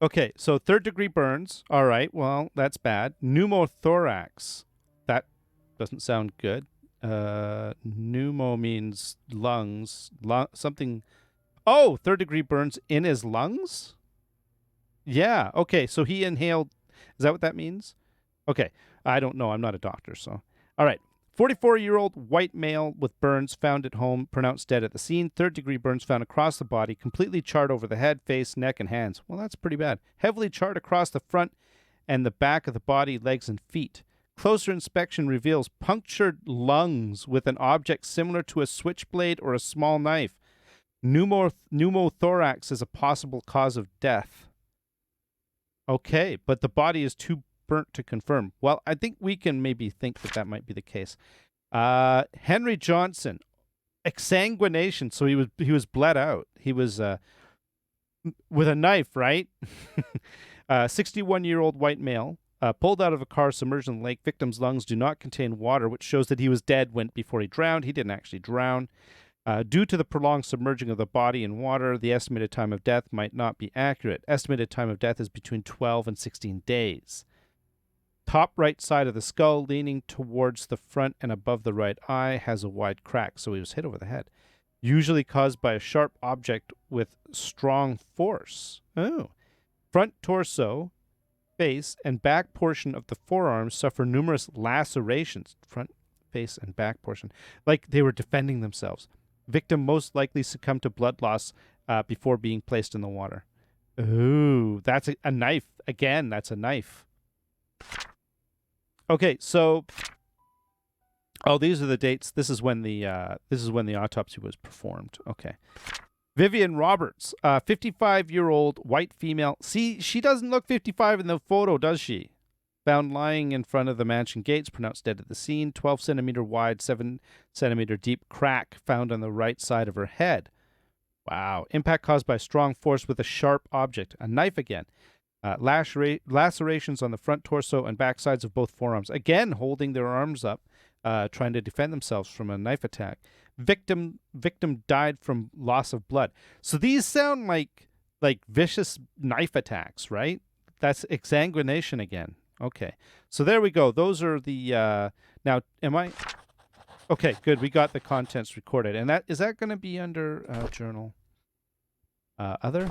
Okay, so 3rd-degree burns. All right, well, that's bad. Pneumothorax. That doesn't sound good. Pneumo means lungs. Something. Oh, 3rd-degree burns in his lungs? Yeah, okay, so he inhaled. Is that what that means? Okay, I don't know. I'm not a doctor, so. All right. 44-year-old white male with burns found at home, pronounced dead at the scene. 3rd-degree burns found across the body, completely charred over the head, face, neck, and hands. Well, that's pretty bad. Heavily charred across the front and the back of the body, legs, and feet. Closer inspection reveals punctured lungs with an object similar to a switchblade or a small knife. Pneumothorax is a possible cause of death. Okay, but the body is too burnt to confirm. Well, I think we can maybe think that might be the case. Henry Johnson, exsanguination. So he was bled out. He was with a knife, right? 61-year-old white male, pulled out of a car submerged in the lake. Victim's lungs do not contain water, which shows that he was dead before he drowned. He didn't actually drown. Due to the prolonged submerging of the body in water, the estimated time of death might not be accurate. Estimated time of death is between 12 and 16 days. Top right side of the skull, leaning towards the front and above the right eye, has a wide crack, so he was hit over the head. Usually caused by a sharp object with strong force. Oh. Front torso, face, and back portion of the forearms suffer numerous lacerations. Front, face, and back portion. Like they were defending themselves. Victim most likely succumbed to blood loss before being placed in the water. Ooh, that's a knife. Again, that's a knife. Okay, so these are the dates. This is when the autopsy was performed. Okay. Vivian Roberts, 55-year-old white female. See, she doesn't look 55 in the photo, does she? Found lying in front of the mansion gates, pronounced dead at the scene. 12-centimeter wide, 7-centimeter deep crack found on the right side of her head. Wow. Impact caused by strong force with a sharp object. A knife again. Lacerations on the front torso and back sides of both forearms. Again, holding their arms up, trying to defend themselves from a knife attack. Victim died from loss of blood. So these sound like vicious knife attacks, right? That's exsanguination again. Okay. So there we go. Those are the now am I okay, good. We got the contents recorded. And that is that going to be under journal other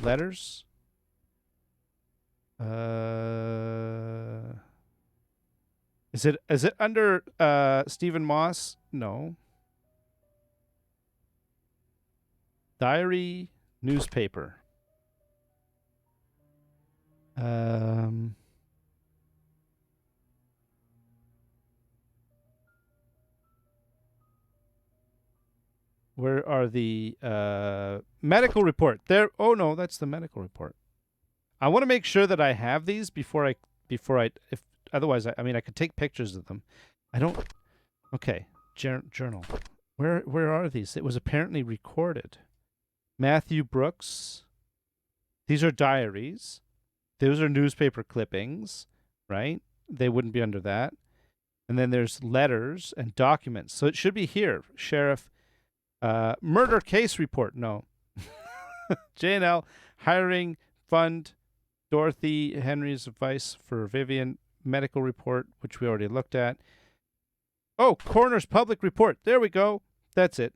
letters? Is it under Stephen Moss? No. Diary, newspaper. Where are the medical report? There. Oh no, that's the medical report. I want to make sure that I have these before I if otherwise I mean I could take pictures of them. I don't. Okay, journal. Where are these? It was apparently recorded. Matthew Brooks. These are diaries. Those are newspaper clippings, right? They wouldn't be under that. And then there's letters and documents. So it should be here. Sheriff, murder case report. No. J&L, hiring fund, Dorothy Henry's advice for Vivian, medical report, which we already looked at. Oh, coroner's public report. There we go. That's it.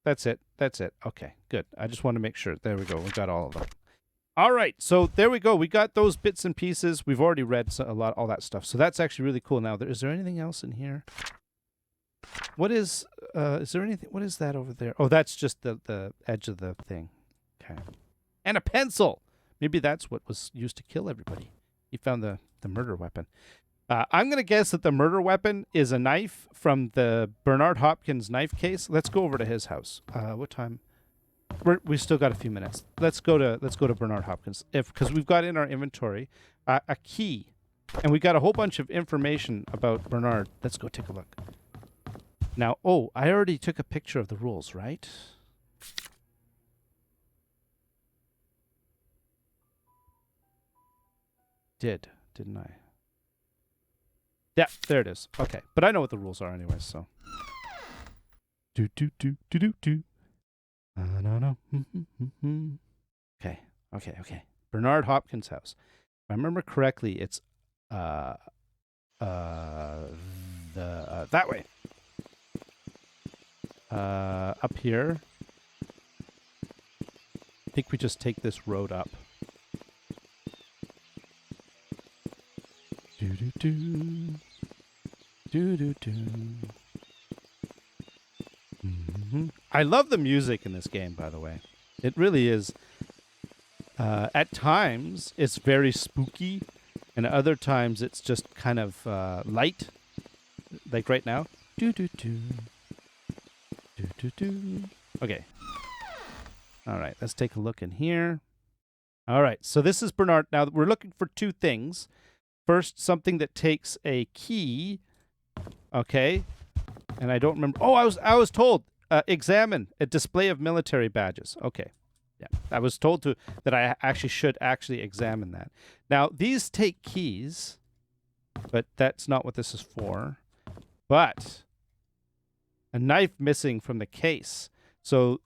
Okay, good. I just want to make sure. There we go. We got all of them. All right, so there we go. We got those bits and pieces. We've already read a lot, all that stuff. So that's actually really cool. Now, is there anything else in here? What is there anything? What is that over there? Oh, that's just the edge of the thing. Okay. And a pencil. Maybe that's what was used to kill everybody. He found the murder weapon. I'm going to guess that the murder weapon is a knife from the Bernard Hopkins knife case. Let's go over to his house. What time? We still got a few minutes. Let's go to Bernard Hopkins because we've got in our inventory a key, and we got a whole bunch of information about Bernard. Let's go take a look. Now, oh, I already took a picture of the rules, right? Didn't I? Yeah, there it is. Okay, but I know what the rules are anyway, so. Do. No. Okay. Bernard Hopkins' house. If I remember correctly, it's that way. Up here. I think we just take this road up. Do. I love the music in this game, by the way. It really is. At times, it's very spooky, and at other times, it's just kind of light, like right now. Do. Okay. All right, let's take a look in here. All right, so this is Bernard. Now, we're looking for two things. First, something that takes a key. Okay. And I don't remember. Oh, I was told examine a display of military badges. Okay. Yeah. I was told that I actually should examine that. Now, these take keys, but that's not what this is for. But a knife missing from the case. So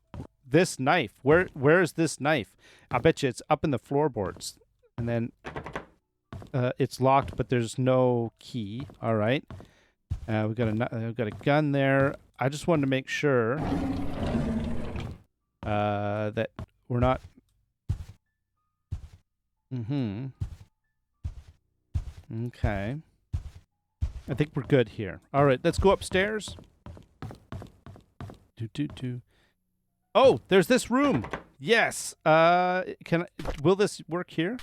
this knife, where is this knife? I bet you it's up in the floorboards. And then it's locked, but there's no key. All right. We've got a gun there. I just wanted to make sure that we're not. Okay. I think we're good here. All right, let's go upstairs. Do. Oh, there's this room. Yes. Will this work here?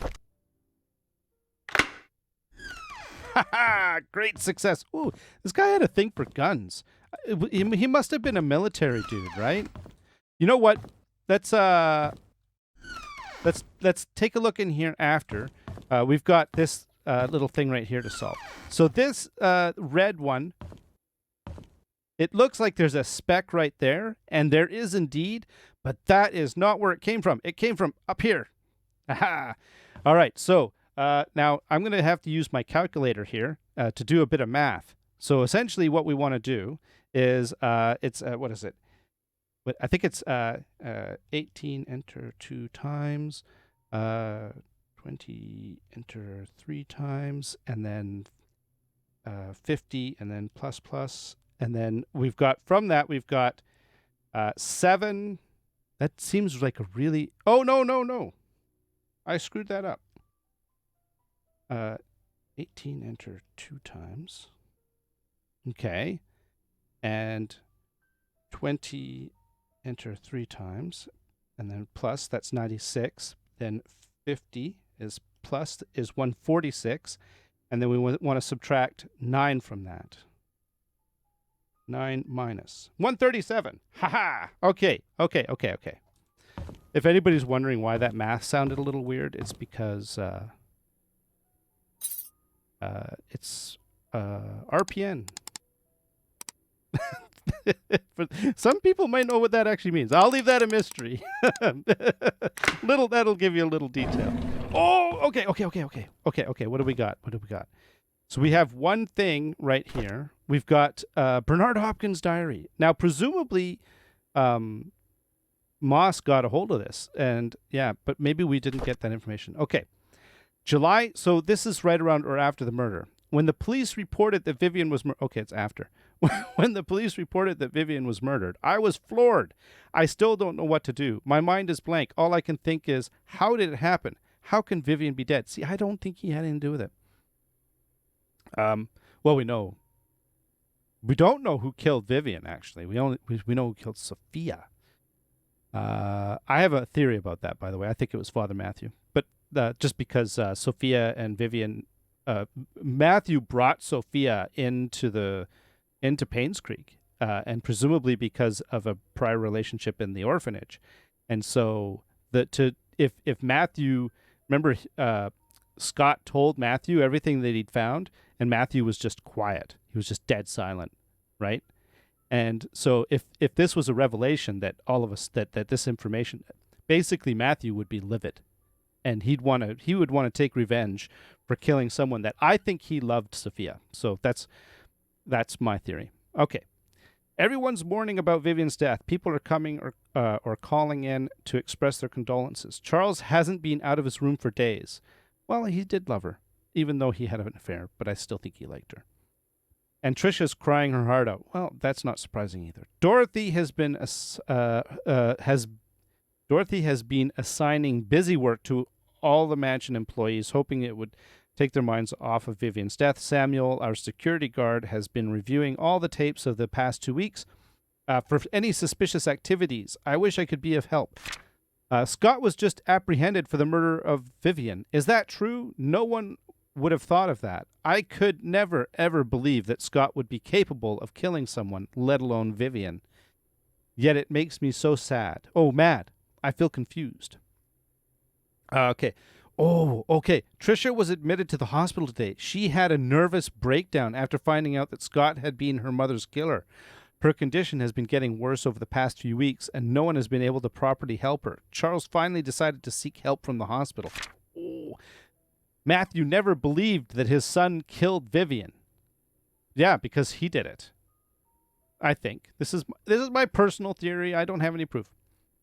Ha ha! Great success. Ooh, this guy had a thing for guns. He must have been a military dude, right? You know what? Let's take a look in here after. We've got this little thing right here to solve. So this red one, it looks like there's a speck right there, and there is indeed, but that is not where it came from. It came from up here. Aha! All right, so now I'm going to have to use my calculator here to do a bit of math. So essentially what we want to do is, what is it? I think it's 18, enter 2 times, 20, enter 3 times, and then 50, and then plus, and then we've got, from that, we've got 7. That seems like a really, oh, no. I screwed that up. 18, enter 2 times. Okay. And 20, enter 3 times. And then plus, that's 96. Then 50 is plus, is 146. And then we want to subtract 9 from that. 9 minus 137. Haha. Okay. If anybody's wondering why that math sounded a little weird, it's because it's RPN. Some people might know what that actually means. I'll leave that a mystery. That'll give you a little detail. Oh, okay. What do we got? So we have one thing right here. We've got Bernard Hopkins' diary. Now, presumably, Moss got a hold of this, and yeah, but maybe we didn't get that information. Okay, July. So this is right around or after the murder. When the police reported that Vivian was okay, it's after. When the police reported that Vivian was murdered, I was floored. I still don't know what to do. My mind is blank. All I can think is, how did it happen? How can Vivian be dead? See, I don't think he had anything to do with it. Well, we know. We don't know who killed Vivian. Actually, we know who killed Sophia. I have a theory about that, by the way. I think it was Father Matthew, but just because Sophia and Vivian, Matthew brought Sophia into Painscreek, and presumably because of a prior relationship in the orphanage, and so if Matthew, remember, Scott told Matthew everything that he'd found, and Matthew was just quiet. He was just dead silent, right? And so if this was a revelation that all of us that this information, basically Matthew would be livid, and he would want to take revenge for killing someone that I think he loved Sophia. So that's my theory. Okay. Everyone's mourning about Vivian's death. People are coming or calling in to express their condolences. Charles hasn't been out of his room for days. Well, he did love her, even though he had an affair, but I still think he liked her. And Trisha's crying her heart out. Well, that's not surprising either. Dorothy has been assigning busy work to all the mansion employees, hoping it would take their minds off of Vivian's death. Samuel, our security guard, has been reviewing all the tapes of the past 2 weeks for any suspicious activities. I wish I could be of help. Scott was just apprehended for the murder of Vivian. Is that true? No one would have thought of that. I could never, ever believe that Scott would be capable of killing someone, let alone Vivian. Yet it makes me so sad. Oh, mad. I feel confused. Okay. Oh, okay. Trisha was admitted to the hospital today. She had a nervous breakdown after finding out that Scott had been her mother's killer. Her condition has been getting worse over the past few weeks, and no one has been able to properly help her. Charles finally decided to seek help from the hospital. Oh. Matthew never believed that his son killed Vivian. Yeah, because he did it. I think. This is my personal theory. I don't have any proof.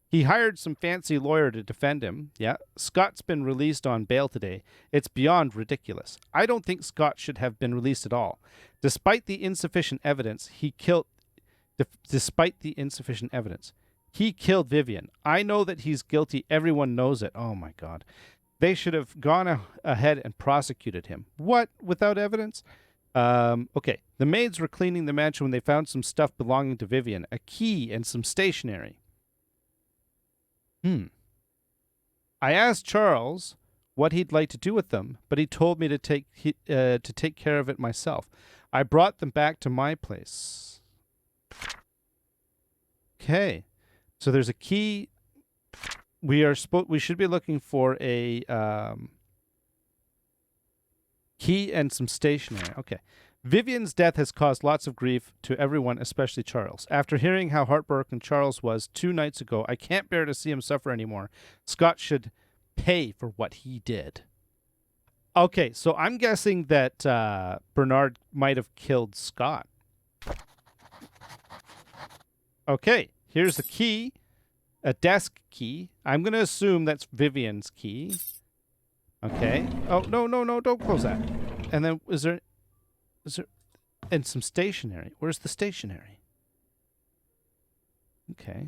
He hired some fancy lawyer to defend him. Yeah, Scott's been released on bail today. It's beyond ridiculous. I don't think Scott should have been released at all. Despite the insufficient evidence, he killed Vivian. I know that he's guilty. Everyone knows it. Oh, my God. They should have gone ahead and prosecuted him. What? Without evidence? Okay. The maids were cleaning the mansion when they found some stuff belonging to Vivian, a key and some stationery. I asked Charles what he'd like to do with them, but he told me to take care of it myself. I brought them back to my place. Okay, so there's a key. We should be looking for a key and some stationery. Okay. Vivian's death has caused lots of grief to everyone, especially Charles. After hearing how heartbroken Charles was 2 nights ago, I can't bear to see him suffer anymore. Scott should pay for what he did. Okay, so I'm guessing that Bernard might have killed Scott. Okay, here's a key, a desk key. I'm going to assume that's Vivian's key. Okay. Oh, no, don't close that. And then is there... And some stationery. Where's the stationery? Okay.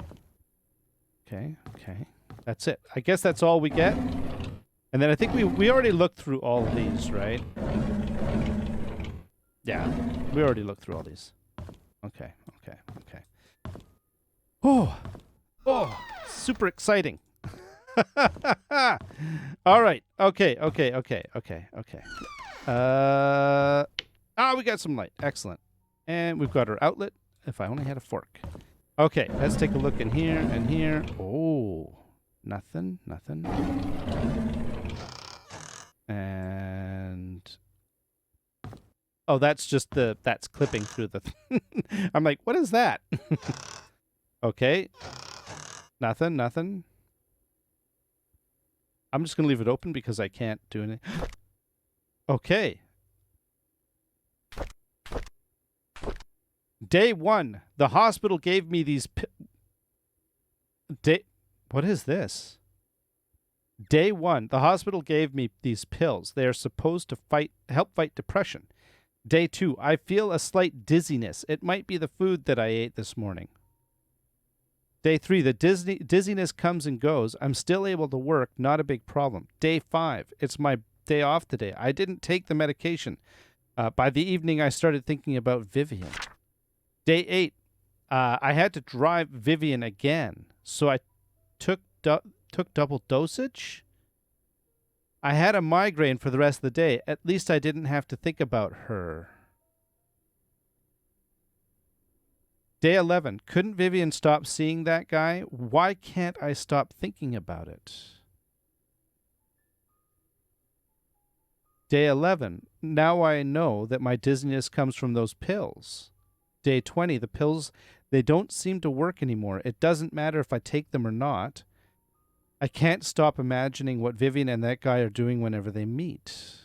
That's it. I guess that's all we get. And then I think we already looked through all of these, right? Yeah, we already looked through all these. Okay. Oh, super exciting. All right. Okay. We got some light. Excellent. And we've got our outlet. If I only had a fork. Okay, let's take a look in here and here. Oh, nothing. And... oh, that's just that's clipping through the... I'm like, what is that? Okay. Nothing. I'm just going to leave it open because I can't do anything. Okay. Day 1. The hospital gave me these... What is this? Day 1. The hospital gave me these pills. They are supposed to help fight depression. Day 2. I feel a slight dizziness. It might be the food that I ate this morning. Day 3. The dizziness comes and goes. I'm still able to work. Not a big problem. Day 5. It's my day off today. I didn't take the medication. By the evening, I started thinking about Vivian. Day 8, I had to drive Vivian again, so I took double dosage. I had a migraine for the rest of the day. At least I didn't have to think about her. Day 11, couldn't Vivian stop seeing that guy? Why can't I stop thinking about it? Day 11, now I know that my dizziness comes from those pills. Day 20, the pills, they don't seem to work anymore. It doesn't matter if I take them or not. I can't stop imagining what Vivian and that guy are doing whenever they meet.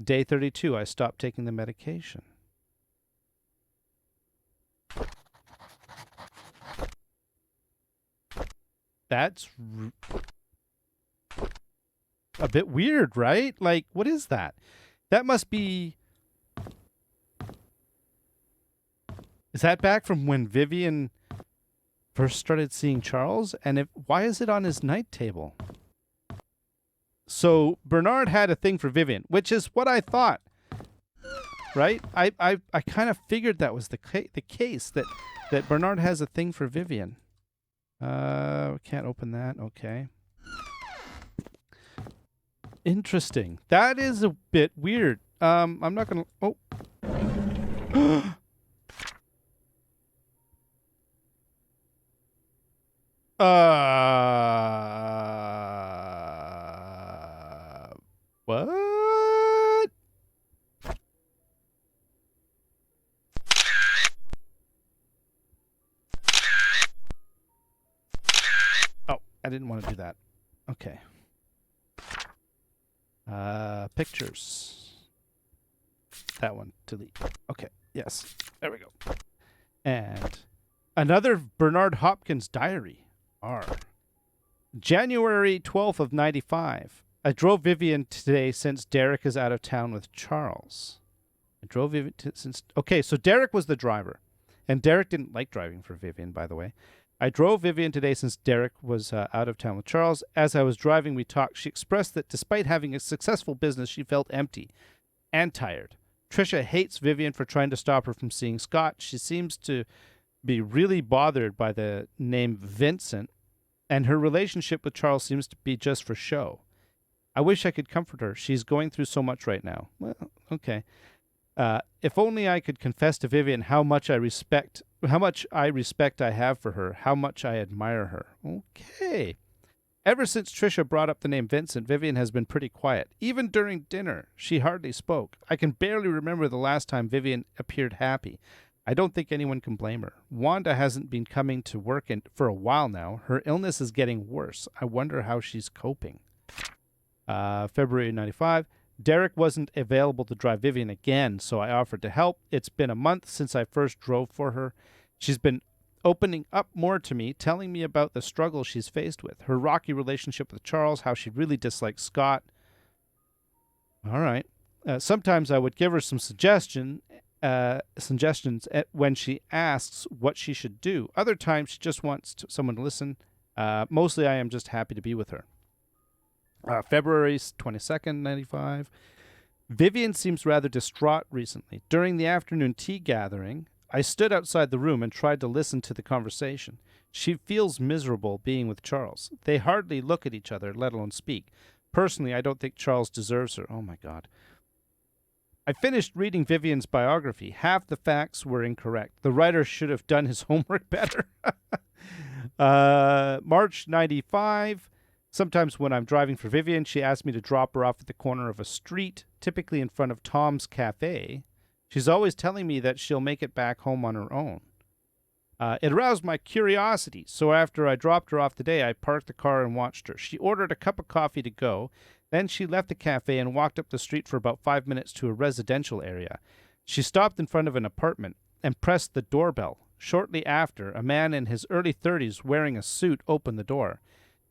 Day 32, I stopped taking the medication. That's a bit weird, right? Like, what is that? That must be... Is that back from when Vivian first started seeing Charles? And why is it on his night table? So Bernard had a thing for Vivian, which is what I thought, right? I kind of figured that was the case, that Bernard has a thing for Vivian. Can't open that. Okay. Interesting. That is a bit weird. I'm not gonna... Oh. What? Oh, I didn't want to do that. Okay. Pictures. That one, delete. Okay, yes. There we go. And another Bernard Hopkins diary. January 12th of 95. I drove Vivian today since Derek is out of town with Charles. I drove Vivian since... Okay, so Derek was the driver. And Derek didn't like driving for Vivian, by the way. I drove Vivian today since Derek was out of town with Charles. As I was driving, we talked. She expressed that despite having a successful business, she felt empty and tired. Trisha hates Vivian for trying to stop her from seeing Scott. She seems to be really bothered by the name Vincent, and her relationship with Charles seems to be just for show. I wish I could comfort her. She's going through so much right now. Well, okay. If only I could confess to Vivian how much I respect I have for her, how much I admire her. Okay. Ever since Trisha brought up the name Vincent, Vivian has been pretty quiet. Even during dinner, she hardly spoke. I can barely remember the last time Vivian appeared happy. I don't think anyone can blame her. Wanda hasn't been coming to work for a while now. Her illness is getting worse. I wonder how she's coping. February 95. Derek wasn't available to drive Vivian again, so I offered to help. It's been a month since I first drove for her. She's been opening up more to me, telling me about the struggle she's faced with, her rocky relationship with Charles, how she really dislikes Scott. All right. Sometimes I would give her some suggestions when she asks what she should do. Other times she just wants someone to listen. Mostly I am just happy to be with her. February 22nd, 95. Vivian seems rather distraught recently. During the afternoon tea gathering, I stood outside the room and tried to listen to the conversation. She feels miserable being with Charles. They hardly look at each other, let alone speak. Personally, I don't think Charles deserves her. Oh, my God. I finished reading Vivian's biography. Half the facts were incorrect. The writer should have done his homework better. March 95. Sometimes when I'm driving for Vivian, she asks me to drop her off at the corner of a street, typically in front of Tom's Cafe. She's always telling me that she'll make it back home on her own. It aroused my curiosity, so after I dropped her off today, I parked the car and watched her. She ordered a cup of coffee to go. Then she left the cafe and walked up the street for about 5 minutes to a residential area. She stopped in front of an apartment and pressed the doorbell. Shortly after, a man in his early 30s wearing a suit opened the door.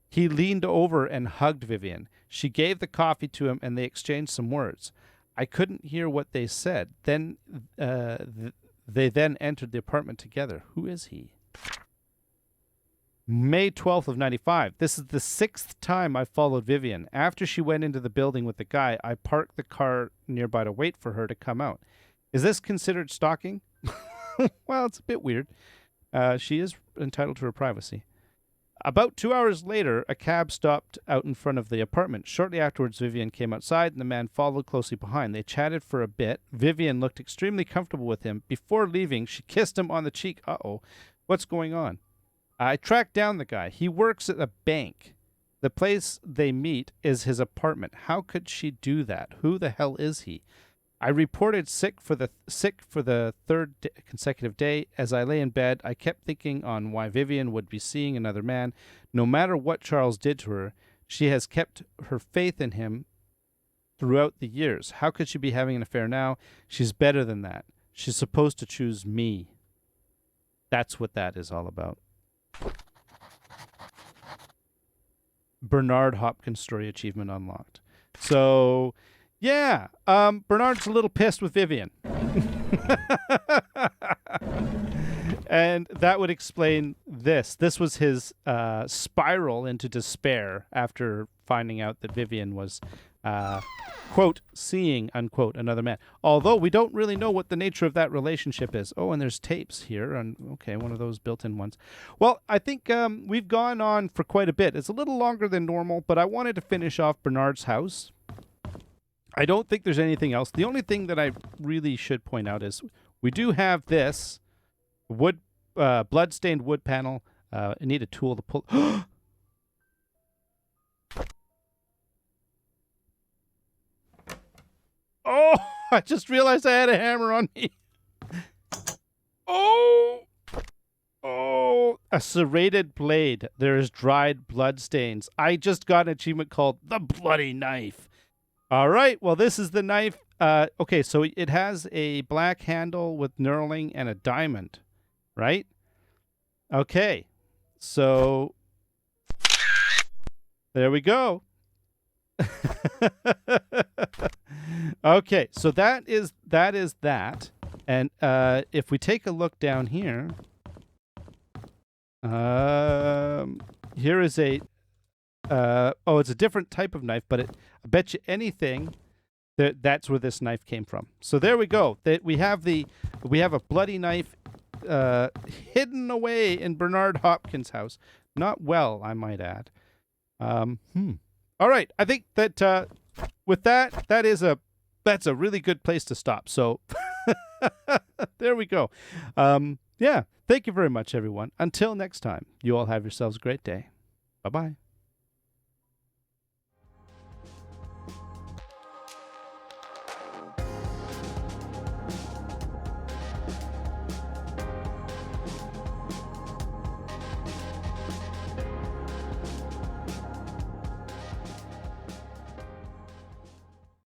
He leaned over and hugged Vivian. She gave the coffee to him and they exchanged some words. I couldn't hear what they said. Then they then entered the apartment together. Who is he? May 12th of 95. This is the 6th time I followed Vivian. After she went into the building with the guy, I parked the car nearby to wait for her to come out. Is this considered stalking? Well, it's a bit weird. She is entitled to her privacy. About 2 hours later, a cab stopped out in front of the apartment. Shortly afterwards, Vivian came outside, and the man followed closely behind. They chatted for a bit. Vivian looked extremely comfortable with him. Before leaving, she kissed him on the cheek. Uh-oh. What's going on? I tracked down the guy. He works at a bank. The place they meet is his apartment. How could she do that? Who the hell is he? I reported sick for the third consecutive day. As I lay in bed, I kept thinking on why Vivian would be seeing another man. No matter what Charles did to her, she has kept her faith in him throughout the years. How could she be having an affair now? She's better than that. She's supposed to choose me. That's what that is all about. Bernard Hopkins story achievement unlocked. So, yeah, Bernard's a little pissed with Vivian. And that would explain this. This was his spiral into despair after finding out that Vivian was, quote, seeing, unquote, another man. Although we don't really know what the nature of that relationship is. Oh, and there's tapes here. And okay, one of those built-in ones. Well, I think we've gone on for quite a bit. It's a little longer than normal, but I wanted to finish off Bernard's house. I don't think there's anything else. The only thing that I really should point out is we do have this wood, blood-stained wood panel. I need a tool to pull. Oh, I just realized I had a hammer on me. Oh, a serrated blade. There is dried blood stains. I just got an achievement called the Bloody Knife. All right, well, this is the knife. Okay, so it has a black handle with knurling and a diamond, right? Okay, so there we go. Okay, so that is that. And if we take a look down here, here is a it's a different type of knife, but I bet you anything that's where this knife came from. So there we go. We have a bloody knife hidden away in Bernard Hopkins' house. Not well, I might add. All right. I think that with that's a really good place to stop. So there we go. Yeah. Thank you very much, everyone. Until next time, you all have yourselves a great day. Bye-bye.